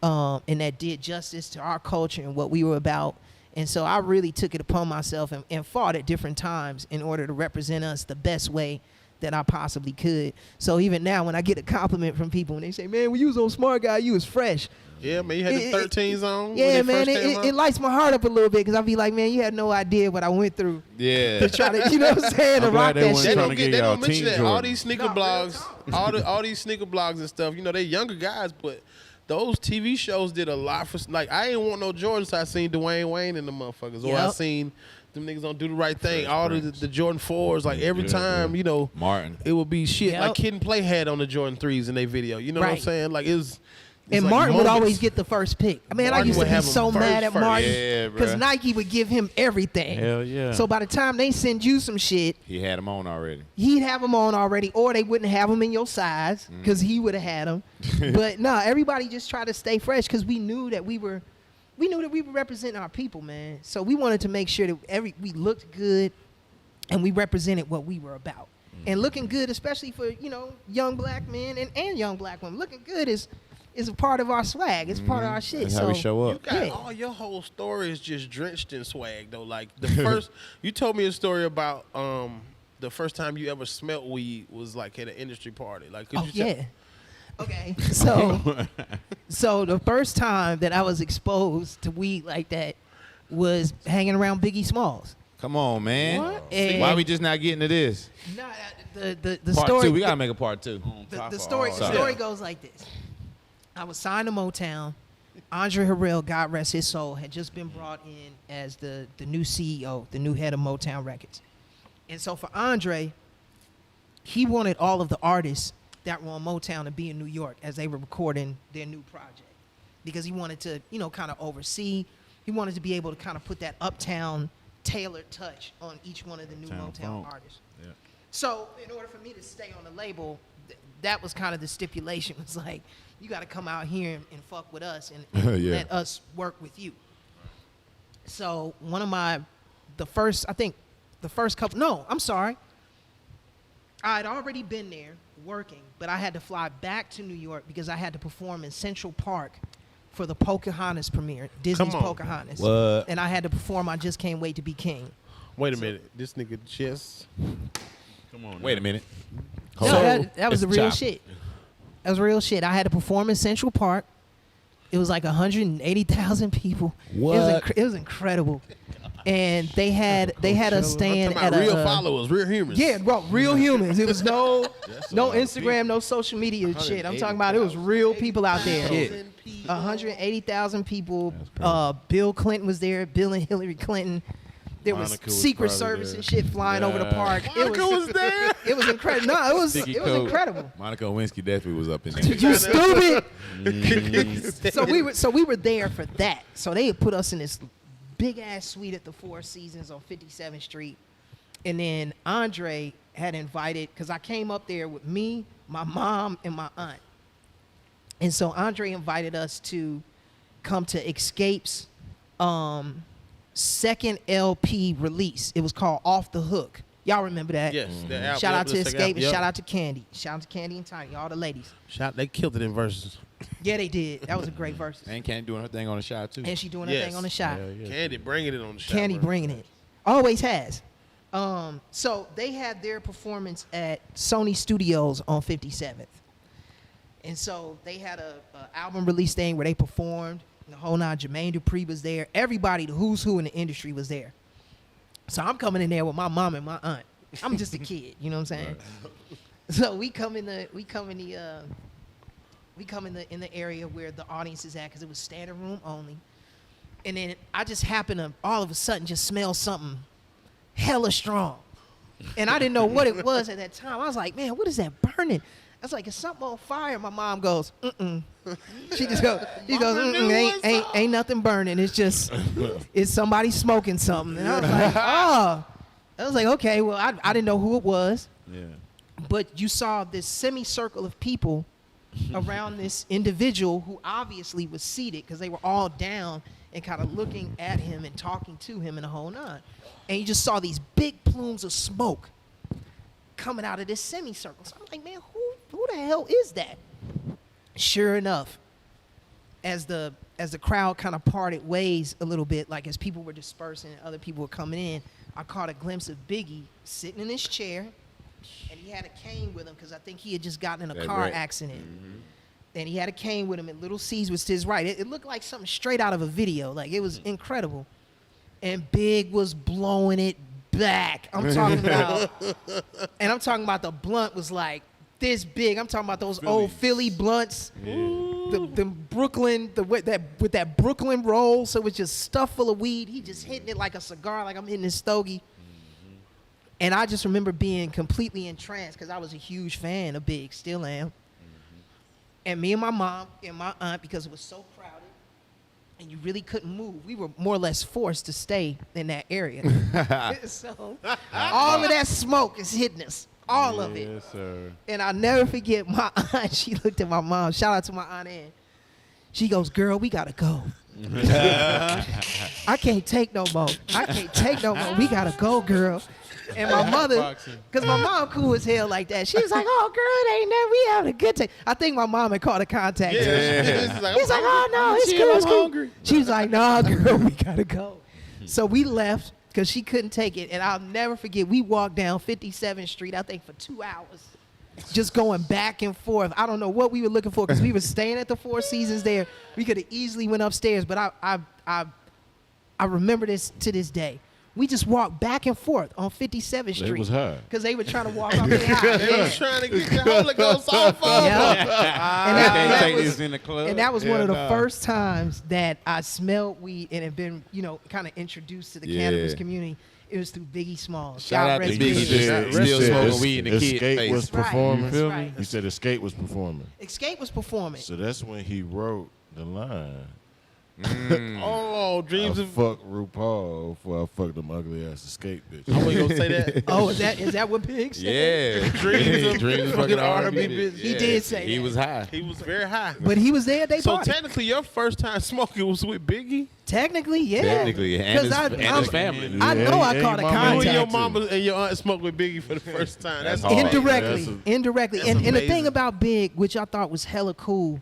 and that did justice to our culture and what we were about. And so I really took it upon myself and fought at different times in order to represent us the best way that I possibly could. So even now when I get a compliment from people and they say, man, when you was on Smart Guy, you was fresh. Yeah, man, you had the 13s on. Yeah, man, it lights my heart up a little bit because I'll be like, man, you had no idea what I went through. Yeah. To try to, you know what I'm saying, to rock that shit. They don't mention that. All these sneaker blogs, all these sneaker blogs and stuff, they younger guys, but those TV shows did a lot for, like, I ain't want no Jordan, so I seen Dwayne Wayne and the motherfuckers. Or I seen them niggas don't do the right thing. All the Jordan 4s, like every time, Martin. It would be shit. Like Kid and Play had on the Jordan 3s in their video. You know what I'm saying? Like it was. And like Martin would always get the first pick. I mean, I used to be so mad at Martin because Nike would give him everything. Hell yeah. So by the time they send you some shit, he had them on already. He'd have them on already, or they wouldn't have them in your size because he would have had them. But no, everybody just tried to stay fresh because we knew that we were representing our people, man. So we wanted to make sure that we looked good and we represented what we were about. And looking good, especially for young black men and young black women, looking good is a part of our swag. It's part of our shit. That's how we show up. You got all your whole story is just drenched in swag though. Like the first, you told me a story about the first time you ever smelt weed was like at an industry party. Like, could you tell? Okay, so the first time that I was exposed to weed like that was hanging around Biggie Smalls. Come on, man. What? Why we just not getting to this? Nah, the part story. Two. We gotta make a part two. The story goes like this. I was signed to Motown. Andre Harrell, God rest his soul, had just been brought in as the new CEO, the new head of Motown Records. And so for Andre, he wanted all of the artists that were on Motown to be in New York as they were recording their new project. Because he wanted to, kind of oversee. He wanted to be able to kind of put that uptown tailored touch on each one of the new Motown artists. Yeah. So in order for me to stay on the label, that was kind of the stipulation. It was like, you got to come out here and fuck with us and let us work with you. So the first couple, no, I'm sorry. I'd already been there working, but I had to fly back to New York because I had to perform in Central Park for the Pocahontas premiere, Disney's Pocahontas. What? And I had to perform I Just Can't Wait to Be King. Wait a minute. This nigga just... Come on. Wait a minute. No, that was the real shit. That was real shit. I had to perform in Central Park. It was like 180,000 people. What? It was incredible. And they had us staying at real followers, real humans. Yeah, bro, real humans. It was no Instagram, no social media shit. I'm talking about it was real people out there. 180,000 people. Bill Clinton was there. Bill and Hillary Clinton. There was Secret Service and shit flying over the park. Monica was there. It was incredible. No, it was incredible. Monica Lewinsky definitely was up in there. You stupid. So we were there for that. So they had put us in this big ass suite at the Four Seasons on 57th Street, and then Andre had invited, because I came up there with me, my mom, and my aunt, and so Andre invited us to come to Escape's second LP release. It was called Off the Hook. Y'all remember that? Yes. Shout out to Escape and shout out to Candy. Shout out to Candy and Tiny, all the ladies. They killed it in verses. Yeah, they did. That was a great verse. And Candy doing her thing on the shot too. And she doing her Yes. thing on the shot. Candy bringing it on the shot. Candy bro. bringing it. Always has. So they had their performance at Sony Studios on 57th. And so they had a album release thing where they performed. The whole nine. Jermaine Dupri was there. Everybody, the who's who in the industry was there. So I'm coming in there with my mom and my aunt. I'm just a kid, you know what I'm saying? So we come in the area where the audience is at because it was standing room only. And then I just happened to all of a sudden just smell something hella strong. And I didn't know what it was at that time. I was like, man, what is that burning? I was like, is something on fire? My mom goes, mm-mm. She goes, ain't nothing burning. It's just, it's somebody smoking something. And I was like, oh. I was like, okay, well, I didn't know who it was. Yeah. But you saw this semicircle of people around this individual who obviously was seated because they were all down and kind of looking at him and talking to him in the whole nine. And you just saw these big plumes of smoke coming out of this semicircle. So I'm like, man, who the hell is that? Sure enough, as the crowd kind of parted ways a little bit, like as people were dispersing and other people were coming in, I caught a glimpse of Biggie sitting in his chair, and he had a cane with him because I think he had just gotten in a car accident. Mm-hmm. And he had a cane with him, and Little C's was to his right. It looked like something straight out of a video. Like, it was incredible. And Big was blowing it back. I'm talking about the blunt was like this big. I'm talking about those old Philly blunts. Yeah. The Brooklyn, with that Brooklyn roll, so it was just stuffed full of weed. He just hitting it like a cigar, like I'm hitting his stogie. Mm-hmm. And I just remember being completely entranced because I was a huge fan of Big, still am. Mm-hmm. And me and my mom and my aunt, because it was so crowded and you really couldn't move, we were more or less forced to stay in that area. So all of that smoke is hitting us. All of it. Yes, sir. And I'll never forget my aunt. She looked at my mom. Shout out to my aunt Ann. She goes, girl, we got to go. I can't take no more. We got to go, girl. And my mother, because my mom cool as hell like that. She was like, oh, girl, it ain't never. We having a good time. I think my mom had caught a contact. Yeah. He's like, oh, no, it's cool. It's cool. She was like, nah, girl, we got to go. So we left because she couldn't take it. And I'll never forget, we walked down 57th Street, I think, for 2 hours. Just going back and forth. I don't know what we were looking for because we were staying at the Four Seasons there. We could have easily went upstairs, but I remember this to this day. We just walked back and forth on 57th Street. It was her. Because they were trying to walk up the aisle. They was trying to get the Holy Ghost off of And that was one of the first times that I smelled weed and had been, kind of introduced to the cannabis community. It was through Biggie Smalls. Shout out to Biggie. Still smoking weed in the kid's face. Was performing. That's right. You said Escape was performing. Escape was performing. So that's when he wrote the line. Oh, dreams I of fuck RuPaul before I fuck them ugly ass Escape bitch. I wasn't gonna say that. Oh, is that what Big said? Yeah. Dreams of fucking R&B R&B bitch. He did say he that. was high. He was very high. But he was there at they So party. technically, your first time smoking was with Biggie. Technically, yeah. Technically, and his family. I know I caught a You contact. and your mama and your aunt smoked with Biggie for the first time. That's hard. Indirectly. That's And the amazing. thing about Big, which I thought was hella cool,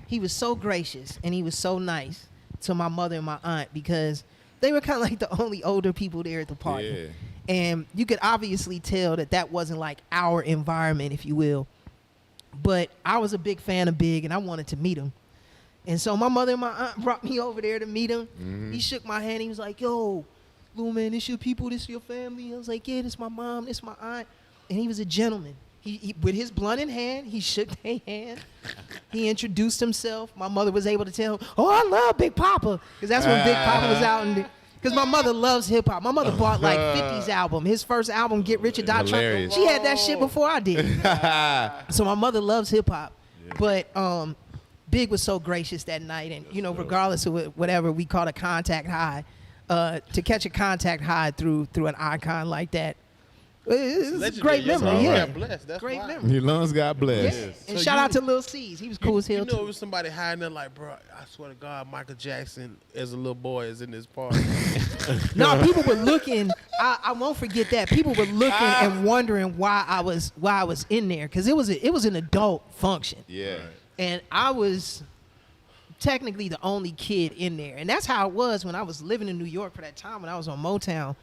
he was so gracious and he was so nice to my mother and my aunt because they were kind of like the only older people there at the party. Yeah. And you could obviously tell that wasn't like our environment, if you will. But I was a big fan of Big and I wanted to meet him. And so my mother and my aunt brought me over there to meet him. Mm-hmm. He shook my hand. He was like, yo, little man, this your people, this your family? I was like, yeah, this my mom, this my aunt. And he was a gentleman. He with his blunt in hand, he shook their hand. He introduced himself. My mother was able to tell him, oh, I love Big Papa. Because that's when Big Papa was out. Because my mother loves hip-hop. My mother bought like 50s album. His first album, Get Rich or Die Trying. She had that shit before I did. So my mother loves hip-hop. Yeah. But Big was so gracious that night. And, regardless of whatever, we caught a contact high. To catch a contact high through an icon like that, it's a great memory. Yeah, great memory. Your lungs got blessed. Yeah. And so shout out to Lil C's. He was cool as hell too. It was somebody hiding there like, bro, I swear to God, Michael Jackson as a little boy is in this party. No, people were looking. I won't forget that. People were looking and wondering why I was in there because it was an adult function. Yeah. And I was technically the only kid in there. And that's how it was when I was living in New York for that time when I was on Motown.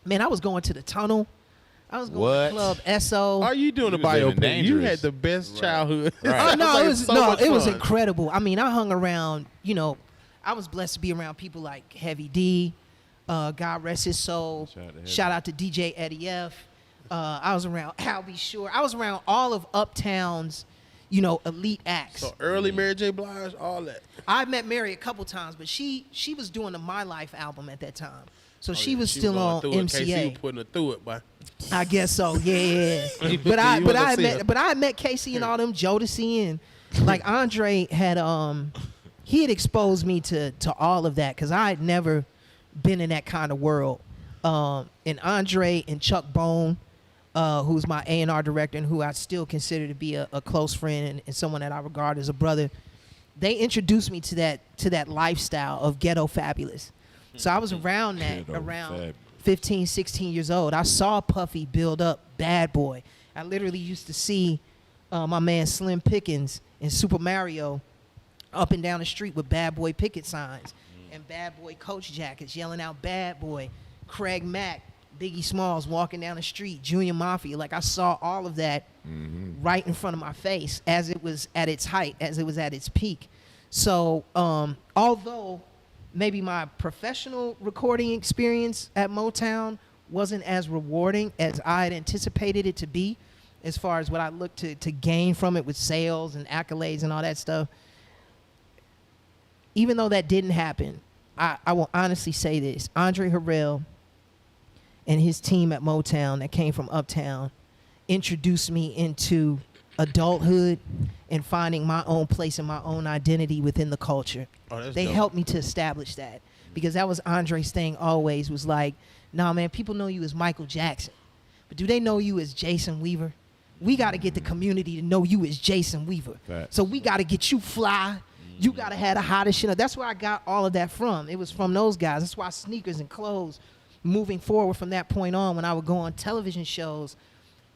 Man, I was going to the Tunnel. I was going to Club SO. Are you doing a biopic? You had the best childhood. Right. It was it was incredible. I mean, I hung around, I was blessed to be around people like Heavy D, God rest his soul. Shout out to DJ Eddie F. I was around Al B. Sure. I was around all of Uptown's, elite acts. So early Mary J. Blige, all that. I met Mary a couple times, but she was doing the My Life album at that time. So she was still on MCA. KC was putting her through it, boy. I guess so, yeah. but I met Casey and all them Jodeci and like Andre had he had exposed me to all of that because I had never been in that kind of world. And Andre and Chuck Bone, who's my A&R director and who I still consider to be a close friend and someone that I regard as a brother, they introduced me to that lifestyle of ghetto fabulous. So I was around that, around 15, 16 years old. I saw Puffy build up Bad Boy. I literally used to see my man Slim Pickens in Super Mario up and down the street with Bad Boy picket signs and Bad Boy coach jackets yelling out Bad Boy. Craig Mack, Biggie Smalls walking down the street, Junior Mafia. Like I saw all of that right in front of my face as it was at its height, as it was at its peak. So although maybe my professional recording experience at Motown wasn't as rewarding as I had anticipated it to be, as far as what I looked to gain from it with sales and accolades and all that stuff. Even though that didn't happen, I will honestly say this. Andre Harrell and his team at Motown that came from Uptown introduced me into adulthood and finding my own place and my own identity within the culture. They helped me to establish that because that was Andre's thing always was like, nah, man, people know you as Michael Jackson, but do they know you as Jason Weaver? We got to get the community to know you as Jason Weaver. Right. So we got to get you fly. You got to have the hottest shit. That's where I got all of that from. It was from those guys. That's why sneakers and clothes, moving forward from that point on, when I would go on television shows,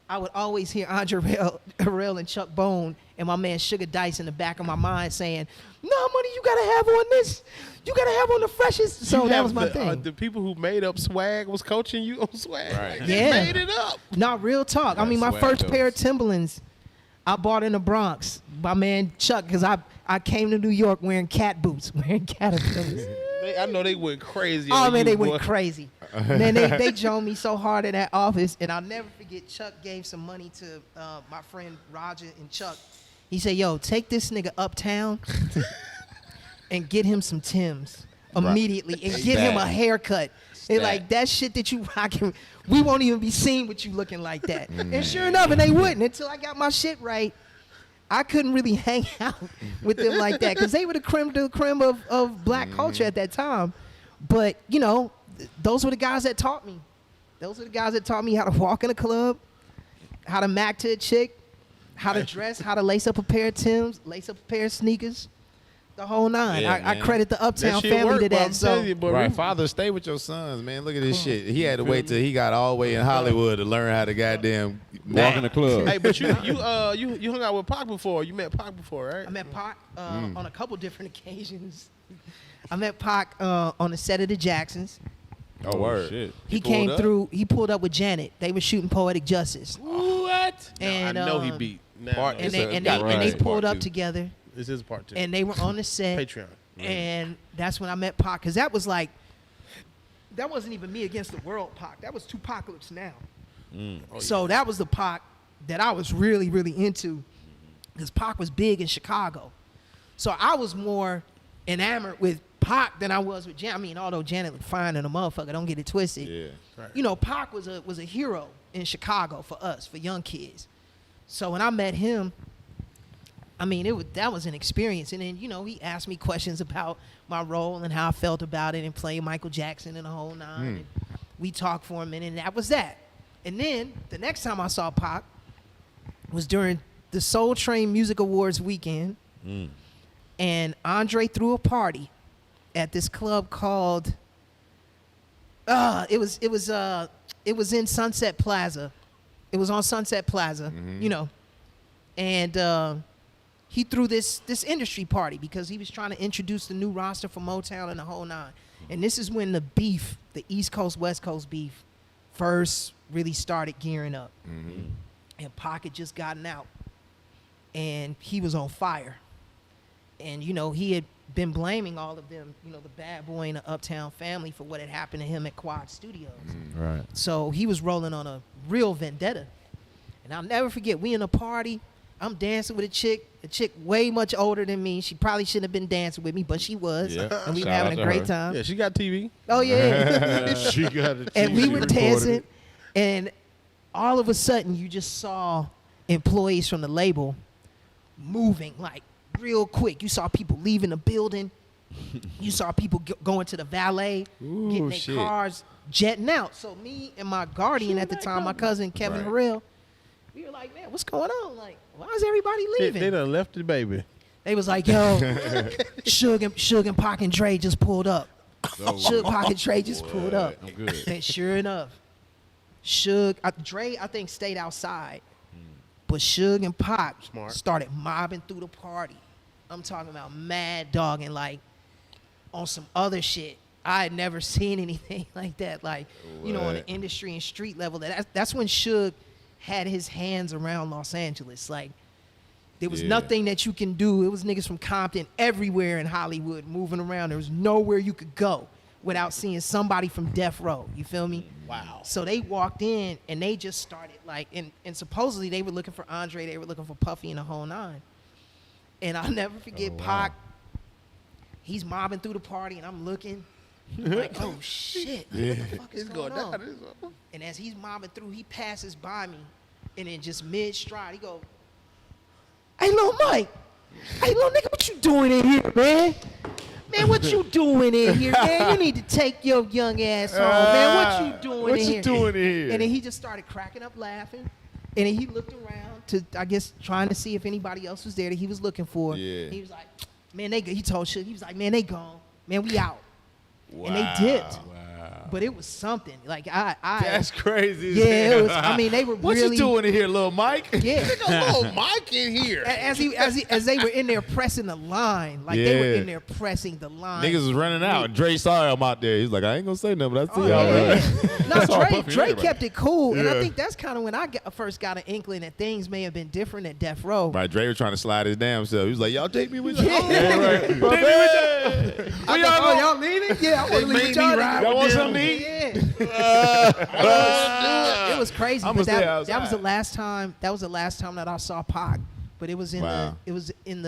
I would always hear Andre Harrell and Chuck Bone and my man Sugar Dice in the back of my mind saying, "No, money, you gotta have on this. You gotta have on the freshest." So that was my thing. The people who made up swag was coaching you on swag. Right. Like, yeah, made it up. Not real talk. I mean, my first pair of Timberlands, I bought in the Bronx. My man Chuck, because I came to New York wearing cat boots, wearing caterpillars. I know they went crazy. Oh man, they went crazy. Man, they joned me so hard in that office, and I'll never forget. Chuck gave some money to my friend Roger and Chuck. He said, "Yo, take this nigga uptown and get him some Timbs immediately, and get him a haircut. And like that shit that you rocking, we won't even be seen with you looking like that." And sure enough, and they wouldn't until I got my shit right. I couldn't really hang out with them like that because they were the creme de la creme of black culture at that time. But, those were the guys that taught me. Those were the guys that taught me how to walk in a club, how to mac to a chick, how to dress, how to lace up a pair of Timbs, lace up a pair of sneakers, the whole nine. Yeah, I credit the Uptown that family worked, to that. So, right, father, stay with your sons, man. Look at this shit. He had to wait till he got all the way in Hollywood to learn how to goddamn walk in the club. Hey, but you hung out with Pac before. You met Pac before, right? I met Pac on a couple different occasions. I met Pac on the set of the Jacksons. Oh, word. Shit. He came through. He pulled up with Janet. They were shooting Poetic Justice. What? And I know he beat. They pulled up together. This is part 2. And they were on the set. Patreon. And that's when I met Pac, because that was like, that wasn't even me against the world Pac. That was Tupacalypse Now. So that was the Pac that I was really, really into, because Pac was big in Chicago. So I was more enamored with Pac than I was with Janet. I mean, although Janet looked fine in a motherfucker, don't get it twisted. Yeah. Right. Pac was a hero in Chicago for us, for young kids. So when I met him, I mean, that was an experience. And then, he asked me questions about my role and how I felt about it and playing Michael Jackson and the whole nine. And we talked for a minute, and that was that. And then the next time I saw Pac was during the Soul Train Music Awards weekend. And Andre threw a party at this club called, it was in Sunset Plaza. It was on Sunset Plaza, and he threw this industry party because he was trying to introduce the new roster for Motown and the whole nine. And this is when the beef, the East Coast, West Coast beef, first really started gearing up. And Pac had just gotten out. And he was on fire. And, you know, he had been blaming all of them, you know, the Bad Boy and the Uptown family for what had happened to him at Quad Studios. Right. So he was rolling on a real vendetta. And I'll never forget, we in a party. I'm dancing with a chick way much older than me. She probably shouldn't have been dancing with me, but she was. Yeah. And we were Shout having out a to great her. time. Yeah, she got TV. Oh, yeah. She got it. And we were dancing. And all of a sudden, you just saw employees from the label moving like real quick. You saw people leaving the building. You saw people going to the valet, getting their shit. cars, jetting out. So me and my guardian at the time, my cousin Kevin Harrell, we were like, man, what's going on? Like, why is everybody leaving? They done left the baby. They was like, yo, Suge and Pac and Dre just pulled up. Suge, Pac and Dre just pulled up. I'm good. And sure enough, Dre, I think, stayed outside. But Suge and Pac started mobbing through the party. I'm talking about mad dog and like on some other shit. I had never seen anything like that. Like, you know, on the industry and street level. That's when Suge had his hands around Los Angeles. Like, there was nothing that you can do. It was niggas from Compton everywhere in Hollywood moving around. There was nowhere you could go without seeing somebody from Death Row. You feel me? Wow. So they walked in and they just started like, and supposedly they were looking for Andre. They were looking for Puffy and the whole nine. And I'll never forget Pac. He's mobbing through the party and I'm looking. I'm like, oh shit, what the fuck is going on? And as he's mobbing through, he passes by me, and then just mid-stride, he go, hey, little Mike, hey, little nigga, what you doing in here, man? Man, what you doing in here, man? You need to take your young ass home, man. What you doing in here? What you doing in here? And then he just started cracking up laughing, and then he looked around to, I guess, trying to see if anybody else was there that he was looking for. Yeah. He was like, man, he told shit. He was like, man, they gone. Man, we out. And they dipped. But it was something. Like, That's crazy. yeah, it was. I mean, they were What really. you doing in here, little Mike? Yeah. Little Mike in here. As they were in there pressing the line, like they were Yeah. in there pressing the line. Niggas was running out. Dre saw him out there. He's like, I ain't gonna say nothing, but I see Oh, y'all yeah. running. No, Saw Puffy and Dre everybody. kept it cool, and I Yeah. think that's kind of when I first got an inkling that things may have been different at Death Row. Right, Dre was trying to slide his damn self. He was like, y'all take me with you. Yeah. Take me with you. I was like, y'all leaving? Yeah, I want to leave with y'all. Y'all want something to eat? Yeah. It was crazy, I'ma but stay that was outside. the last time. That was the last time that I saw Pac. But it was in Wow. either in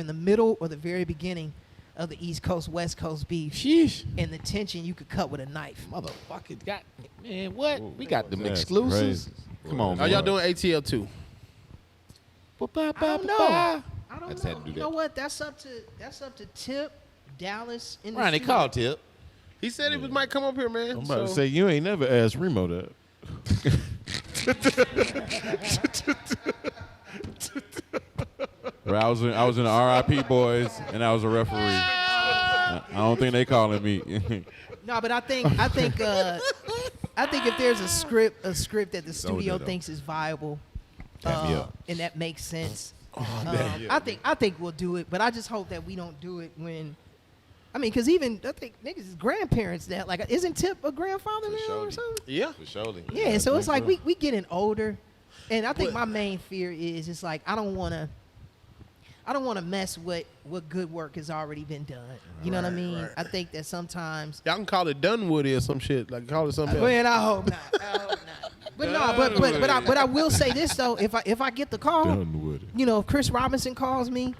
the middle or the very beginning of the East Coast West Coast beef. Sheesh. And the tension you could cut with a knife. Motherfucker, man, what? We got them That's exclusives. crazy. Come on, Are man. y'all doing ATL too? I don't know. I don't just had know. to do You that. know what? That's up to Tip, Dallas, in the Ronnie, studio. call Tip. He said he might come up here, man. I'm about to say, you ain't never asked Reemo that. Bro, I was in the RIP boys, and I was a referee. I don't think they calling me. No, but I think if there's a script that the studio though. thinks is viable, Tap me up. and that makes sense, I think we'll do it. But I just hope that we don't do it when. I mean, because even I think niggas is grandparents now. Like, isn't Tip a grandfather now or something? Yeah. For surely. Yeah, so it's like we getting older, and I think my main fear is it's like I don't want to mess with what good work has already been done. You know what I mean? right. I think that sometimes. Y'all can call it Dunwoody or some shit. Like call it something else. Man, I hope not. I hope not. But no, but I will say this though: if I get the call, you know, if Chris Robinson calls me,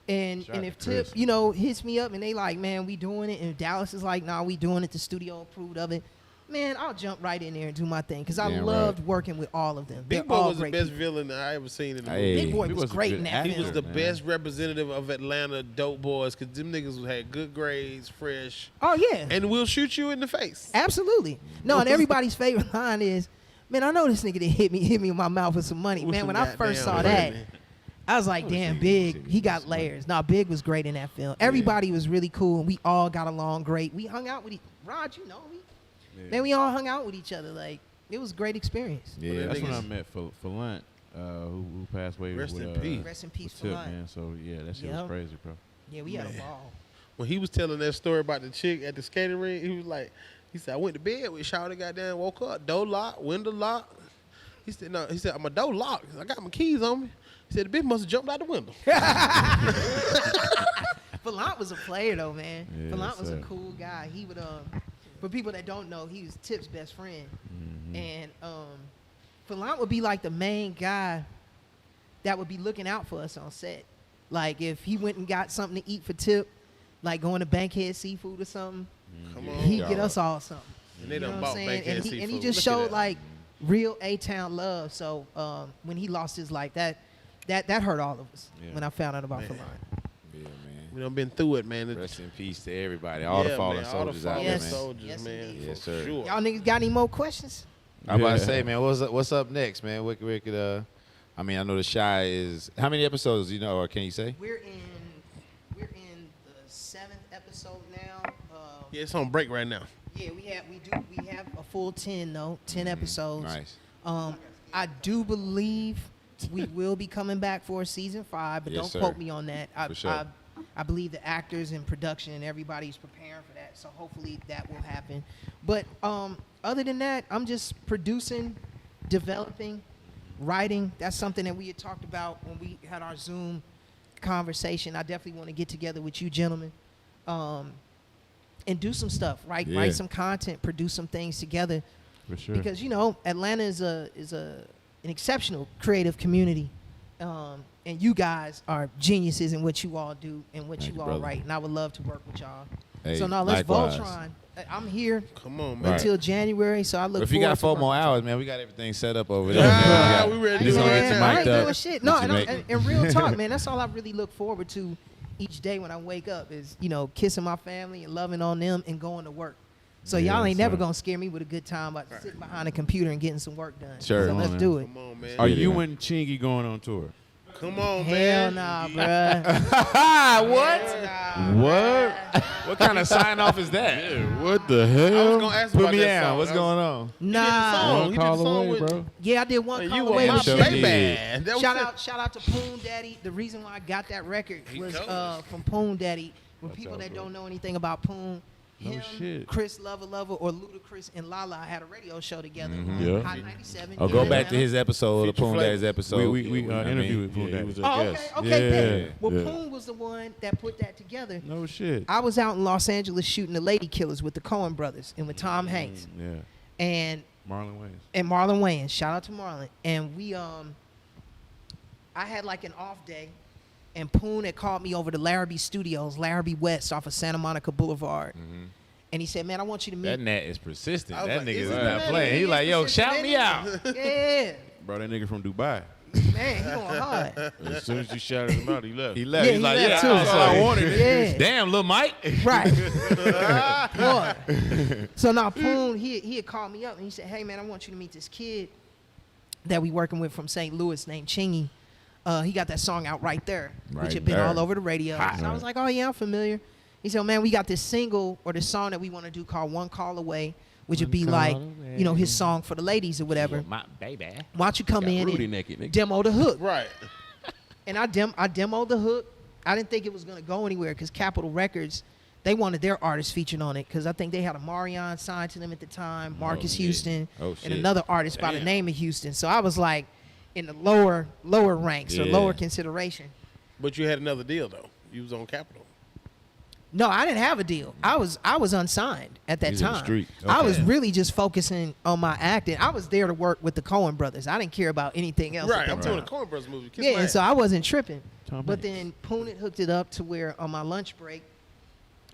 and if Tip, you know, hits me up and they like, man, we doing it, and Dallas is like, nah, we doing it. The studio approved of it. Man, I'll jump right in there and do my thing because I Damn loved working with all of them. Big They're Boy all was the great best people. villain that I ever seen in the movie. Hey. Big Boy He was was a great good in that actor. He film. was the Man. best representative of Atlanta dope boys because them niggas had good grades, fresh, Oh yeah, and will shoot you in the face. absolutely. No, and everybody's favorite line is, man, I know this nigga that hit me in my mouth with some money. With Man, some when I first saw goddamn that, money. I was like, damn, Big, he got layers. Nah, Big was great in that film. Everybody was really cool, and we all got along great. We hung out with Rod, you know, man, we all hung out with each other. Like, it was a great experience. Yeah, That's when I niggas- met for lunch. who passed away. Rest with, in peace. Rest in peace, with Tip, Falant. man. So yeah, that shit Yep. was crazy, bro. Yeah, we had a Man. ball. When he was telling that story about the chick at the skating rink, he was like, he said, I went to bed with Shawty, goddamn, woke up, door locked, window locked. He said, no, he said, my door locked. I got my keys on me. He said, the bitch must have jumped out the window. Falant was a player though, man. Yeah, Falant was a sir. cool guy. He would for people that don't know, he was Tip's best friend. And Falant would be like the main guy that would be looking out for us on set. Like if he went and got something to eat for Tip, like going to Bankhead Seafood or something, Come on. he'd get us all something. And they You know done what I'm bought saying? Bankhead And Seafood. he just Look at showed that. like real A-Town love. So when he lost his life, that hurt all of us Yeah. when I found out about Man. Falant. Yeah, man. We done been through it, man. Rest in peace to everybody, all the Yeah, fallen man, all the soldiers out fallen there, Yes. man. soldiers, Yes, man. indeed. Yes, for sir. Sure. Y'all niggas got any more questions? I'm about to Yeah. say, man, what's up next, man? What could I mean, I know the Shy is how many episodes, you know, or can you say? We're in the 7th episode now. Yeah, it's on break right now. Yeah, we have a full 10 though, 10 episodes. Nice. I do believe we will be coming back for a season 5, but Yes, don't sir. quote me on that. For sure. I believe the actors and production and everybody's preparing for that, so hopefully that will happen. But other than that, I'm just producing, developing, writing. That's something that we had talked about when we had our Zoom conversation. I definitely want to get together with you gentlemen and do some stuff, Yeah. write some content, produce some things together. For sure. Because you know Atlanta is an exceptional creative community, and you guys are geniuses in what you all do and what Thank you you, all brother. write, and I would love to work with y'all. Hey, So now let's likewise. Voltron. I'm here Come on, man. Right. until January, so I look. If you forward got to 4 working more with y'all. hours, man, we got everything set up over there. Yeah, man. we ready to Just do gonna it. get you I mic'd ain't up. doing shit. Get No, you and, make- and real talk, man. That's all I really look forward to each day when I wake up is kissing my family and loving on them and going to work. So y'all ain't never sir. gonna scare me with a good time about sitting behind a computer and getting some work done. Sure. So Come let's on, do it. Come on, man. Are Yeah, you man. and Chingy going on tour? Come on, Hell man. nah, bruh. What? What? What kind of sign off is that? What the I was hell? gonna ask Put about me that down. song. What's That was- going on? Nah. He did the song with- bro. Yeah, I did one Man, call you away were my with sure Shady. did. baby. That was Shout out to Poon Daddy. The reason why I got that record He was told us. from Poon Daddy. For That's people out, that bro. don't know anything about Poon, No him, shit. Chris Lover, or Ludacris and Lala had a radio show together Mhm. on Yeah. Hot 97. Oh, in go back Atlanta. to his episode, the Feature Poon flavor. Daddy's episode. We I mean, interviewed with Poon Yeah, he Daddy. was a Oh, guest. okay, bet. Yeah, Well, yeah. Poon was the one that put that together. No shit. I was out in Los Angeles shooting The Lady Killers with the Coen brothers and with Tom Hanks Yeah. and Marlon Wayans. Marlon Wayans. Shout out to Marlon. And we I had like an off day, and Poon had called me over to Larrabee Studios, Larrabee West off of Santa Monica Boulevard. And he said, man, I want you to That meet. nat is persistent. I was That like, nigga is is it not that? playing. He He like, is yo, persistent, shout me out. Yeah. Bro, that nigga from Dubai. Man, he going hard. As soon as you shouted him out, he left. He left. Yeah, He's he like, left yeah, too. that's all I wanted. Yeah. Damn, little Mike. Right. Boy. So now Poon, he had called me up and he said, hey man, I want you to meet this kid that we working with from St. Louis named Chingy. He got that song out right there, Right which had been there. all over the radio. So I was like, oh yeah, I'm familiar. He said, man, we got this single or this song that we want to do called One Call Away, which would be like, his song for the ladies or whatever. My baby. Why don't you come in and naked, nigga. demo the hook? Right. And I demoed the hook. I didn't think it was going to go anywhere because Capitol Records, they wanted their artists featured on it because I think they had a Marion signed to them at the time, Marcus yeah. Houston, Oh, and shit. another artist by the name of Houston. So I was like in the lower ranks or Yeah. lower consideration. But you had another deal though. You was on Capitol. No, I didn't have a deal. I was unsigned at that He's in the time. street. I was Okay. really just focusing on my acting. I was there to work with the Coen brothers. I didn't care about anything else. Right. at I'm that doing time. a Coen Brothers movie. Kiss Yeah, my and ass. so I wasn't tripping. Tom But Hanks. then Poon had hooked it up to where on my lunch break,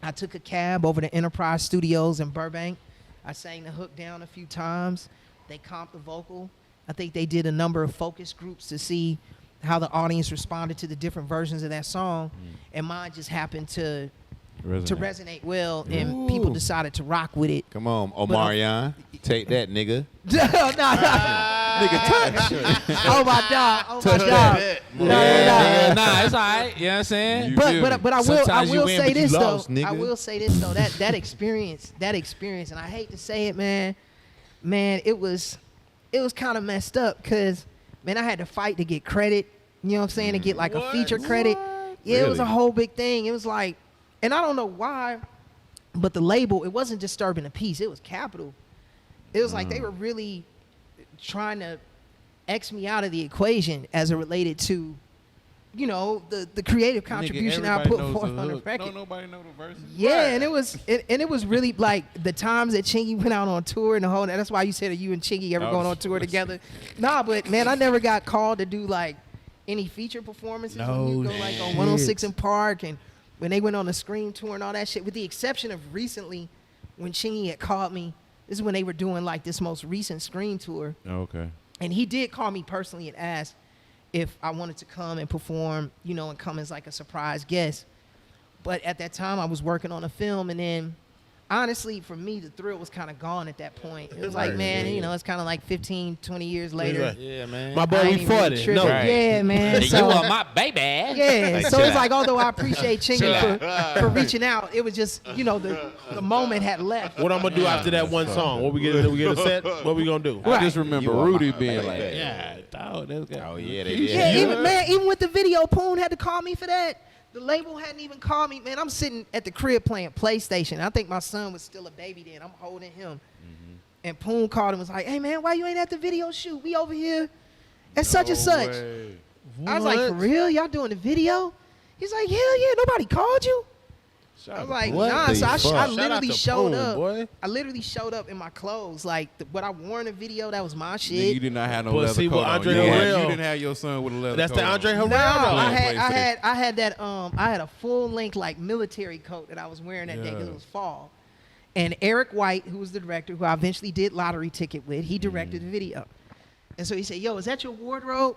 I took a cab over to Enterprise Studios in Burbank. I sang the hook down a few times. They comped the vocal. I think they did a number of focus groups to see how the audience responded to the different versions of that song. And mine just happened to resonate well, and people decided to rock with it. Come on, Omarion. Take that, nigga. No. Nigga, touch. Oh my dog. Oh my Touch dog. that. No. Nah, it's all right. You know what I'm saying? You But feel but me? I will Sometimes you win, say but you this lost, though. nigga. I will say this though. That experience, and I hate to say it, man, it was kind of messed up because man, I had to fight to get credit. You know what I'm saying? To get like a feature credit. Yeah, it was a whole big thing. It was like, and I don't know why, but the label, it wasn't Disturbing the Peace. It was Capital. It was like they were really trying to X me out of the equation as it related to, you know, the creative contribution I put forth on the record. Don't nobody know the verses. Yeah, and it was really like the times that Chingy went out on tour and the whole. That's why you said, are you and Chingy ever going on tour together? Nah, but man, I never got called to do like any feature performances. When you go like on 106 in Park and when they went on the Scream tour and all that shit. With the exception of recently, when Chingy had called me. This is when they were doing like this most recent Scream tour. Oh, okay. And he did call me personally and ask if I wanted to come and perform, you know, and come as like a surprise guest. But at that time, I was working on a film, and then honestly, for me, the thrill was kind of gone at that point. It was like, man, you know, it's kind of like 15, 20 years later. Yeah, man. My boy, I we ain't even fought really it. tripping. No. Right. Yeah, man. So, you are my baby. yeah, Like, so chill it's out. like, although I appreciate Chingy for reaching out, it was just, you know, the moment had left. What I'm gonna do after that one song? What we get a set? What we gonna do? I just remember You are Rudy my being baby. like, Yeah, dog. That's good. Oh yeah, they did. Yeah, even with the video, Poon had to call me for that. The label hadn't even called me. Man, I'm sitting at the crib playing PlayStation. I think my son was still a baby then. I'm holding him. And Poon called and was like, hey, man, why you ain't at the video shoot? We over here at such and such. way. I was like, for real? Y'all doing the video? He's like, hell yeah, nobody called you? I was like, What nah. the So I fuck? Shout literally out to showed Poon, up. boy. I literally showed up in my clothes. Like, what I wore in the video, that was my Nigga, shit. you did not have no But leather see, coat with on. Andre You Harrell- didn't have your son with a leather That's coat the Andre on. Harrell. No, though. I had that I had a full length like military coat that I was wearing that day because it was fall. And Eric White, who was the director, who I eventually did Lottery Ticket with, he directed the video. And so he said, yo, is that your wardrobe?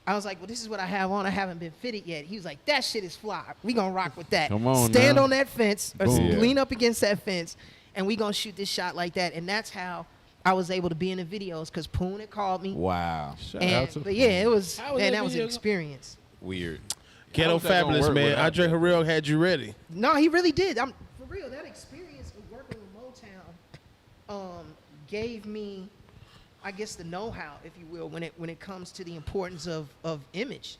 I was like, well, this is what I have on. I haven't been fitted yet. He was like, that shit is fly. We gonna rock with that. Come on Stand now. on that fence or Boom. lean up against that fence, and we gonna shoot this shot like that. And that's how I was able to be in the videos because Poon had called me. Wow, Shout out And, to but yeah, it was, How was man, that that was an video? experience. weird. Ghetto How's that gonna Fabulous, work man. without Andre that? Harrell had you ready. No, he really did. I'm for real. That experience of working with Motown gave me, I guess, the know-how, if you will, when it comes to the importance of image,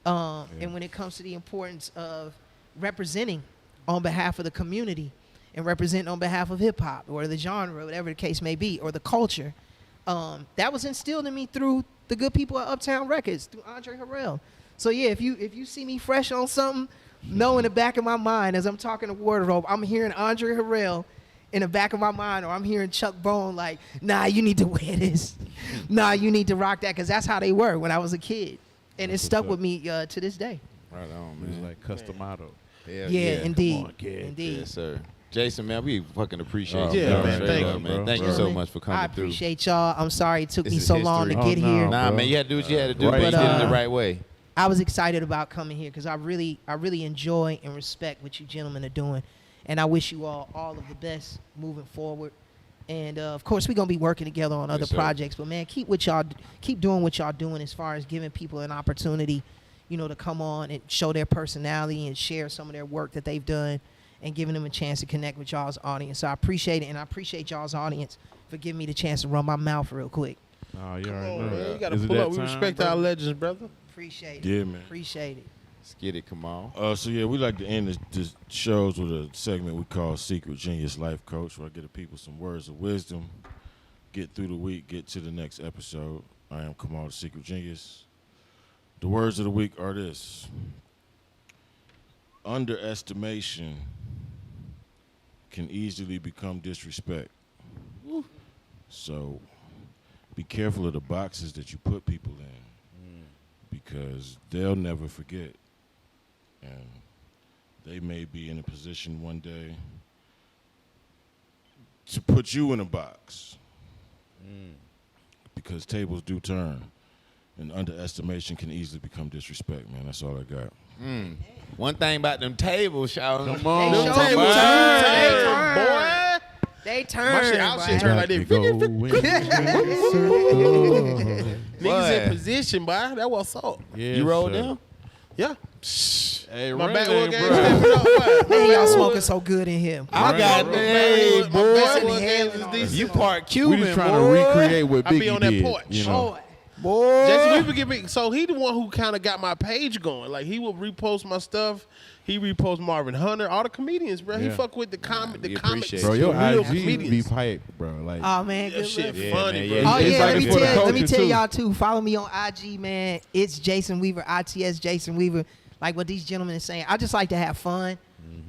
and when it comes to the importance of representing on behalf of the community and representing on behalf of hip hop or the genre, whatever the case may be, or the culture. That was instilled in me through the good people at Uptown Records, through Andre Harrell. So yeah, if you see me fresh on something, know in the back of my mind as I'm talking to Wardrobe, I'm hearing Andre Harrell in the back of my mind, or I'm hearing Chuck Bone like, nah, you need to wear this. Nah, you need to rock that, because that's how they were when I was a kid. And it stuck with me to this day. Right on, It's man. like Customato. Hell Yeah, indeed. Come on, kid. Indeed. Yes, sir. Jason, man, we fucking appreciate Oh, you. yeah, man. Straight Thank up, you, man. bro. Thank you Bro. so much for coming I through. appreciate y'all. I'm sorry it took This me is so long to history. get Oh, here. no. Nah, bro. man, you had to do what you had to do, Right but you did it the here. right way. I was excited about coming here because I really enjoy and respect what you gentlemen are doing. And I wish you all of the best moving forward. And of course, we're gonna be working together on other sir. projects. But man, keep doing what y'all doing as far as giving people an opportunity, you know, to come on and show their personality and share some of their work that they've done, and giving them a chance to connect with y'all's audience. So I appreciate it, and I appreciate y'all's audience for giving me the chance to run my mouth real quick. Oh, you Come already on, know. man. You gotta Is it pull that up. We time, respect bro? our legends, brother. Appreciate it. Yeah, man. Appreciate it. Let's get it, Kamal. So yeah, we like to end this shows with a segment we call Secret Genius Life Coach, where I give the people some words of wisdom, get through the week, get to the next episode. I am Kamal, the Secret Genius. The words of the week are this: underestimation can easily become disrespect. So be careful of the boxes that you put people in, because they'll never forget. And they may be in a position one day to put you in a box, because tables do turn, and underestimation can easily become disrespect, man. That's all I got. One thing about them tables, y'all. Come They on, showed come me on. turn. They turn. My shit, our shit boy. turn like this. Niggas Boy. in position, boy. That was up. Yes, You rolled sir. down? Yeah. Hey, My Ray, backwood bro. game stepping up, boy. Man, y'all smoking so good in here. I got My hey, backwood Listen, games is hell, decent. You part We Cuban, just trying boy. to recreate what I be Biggie on that did. porch. You know? Boy. Boy. Jason Weaver give me, so he the one who kind of got my page going. Like he will repost my stuff. He repost Marvin Hunter, all the comedians, bro. He Yeah. fuck with the comics, appreciate Bro, it. your real IG be comedians. hype, bro. Like, Oh man, That good shit looking. funny, man, bro. yeah. Oh It's yeah, like let me it's for the tell culture, too. y'all too. Follow me on IG, man. It's Jason Weaver, ITS Jason Weaver. Like what these gentlemen are saying. I just like to have fun.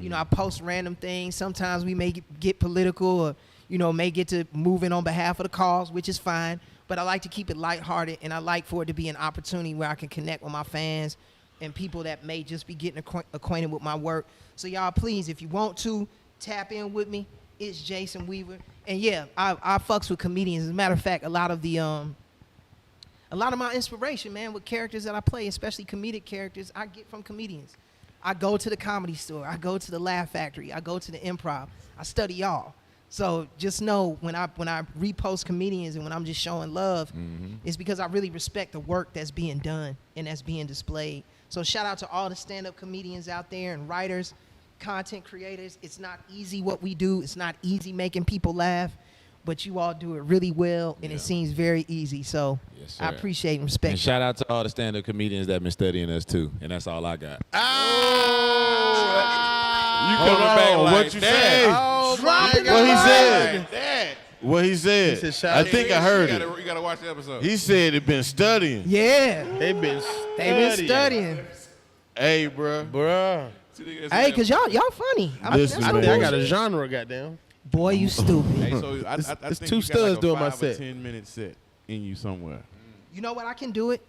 You know, I post random things. Sometimes we may get political or, you know, may get to moving on behalf of the cause, which is fine. But I like to keep it lighthearted, and I like for it to be an opportunity where I can connect with my fans and people that may just be getting acquainted with my work. So y'all, please, if you want to, tap in with me. It's Jason Weaver. And yeah, I fucks with comedians. As a matter of fact, a lot of my inspiration, man, with characters that I play, especially comedic characters, I get from comedians. I go to the Comedy Store. I go to the Laugh Factory. I go to the Improv. I study y'all. So just know when I repost comedians and when I'm just showing love, it's because I really respect the work that's being done and that's being displayed. So shout out to all the stand-up comedians out there and writers, content creators. It's not easy what we do. It's not easy making people laugh, but you all do it really well, and it seems very easy. So Yes, sir. I appreciate and respect. And shout out to all the stand-up comedians that been studying us too. And that's all I got. You Hold coming on, back what like you that? say? Oh, Drop my it, God. What he Kamal. said? What he said? He said, shout I out think to I heard you it. gotta watch the episode. He said it been studying. Yeah, They been studying. Hey, bruh. Bruh. Hey, cause y'all funny. Listen, I man. think I got a genre, goddamn. Boy, you stupid. Hey, so I It's think two you got studs like a doing my 5 or set. 10-minute set in you somewhere. You know what? I can do it.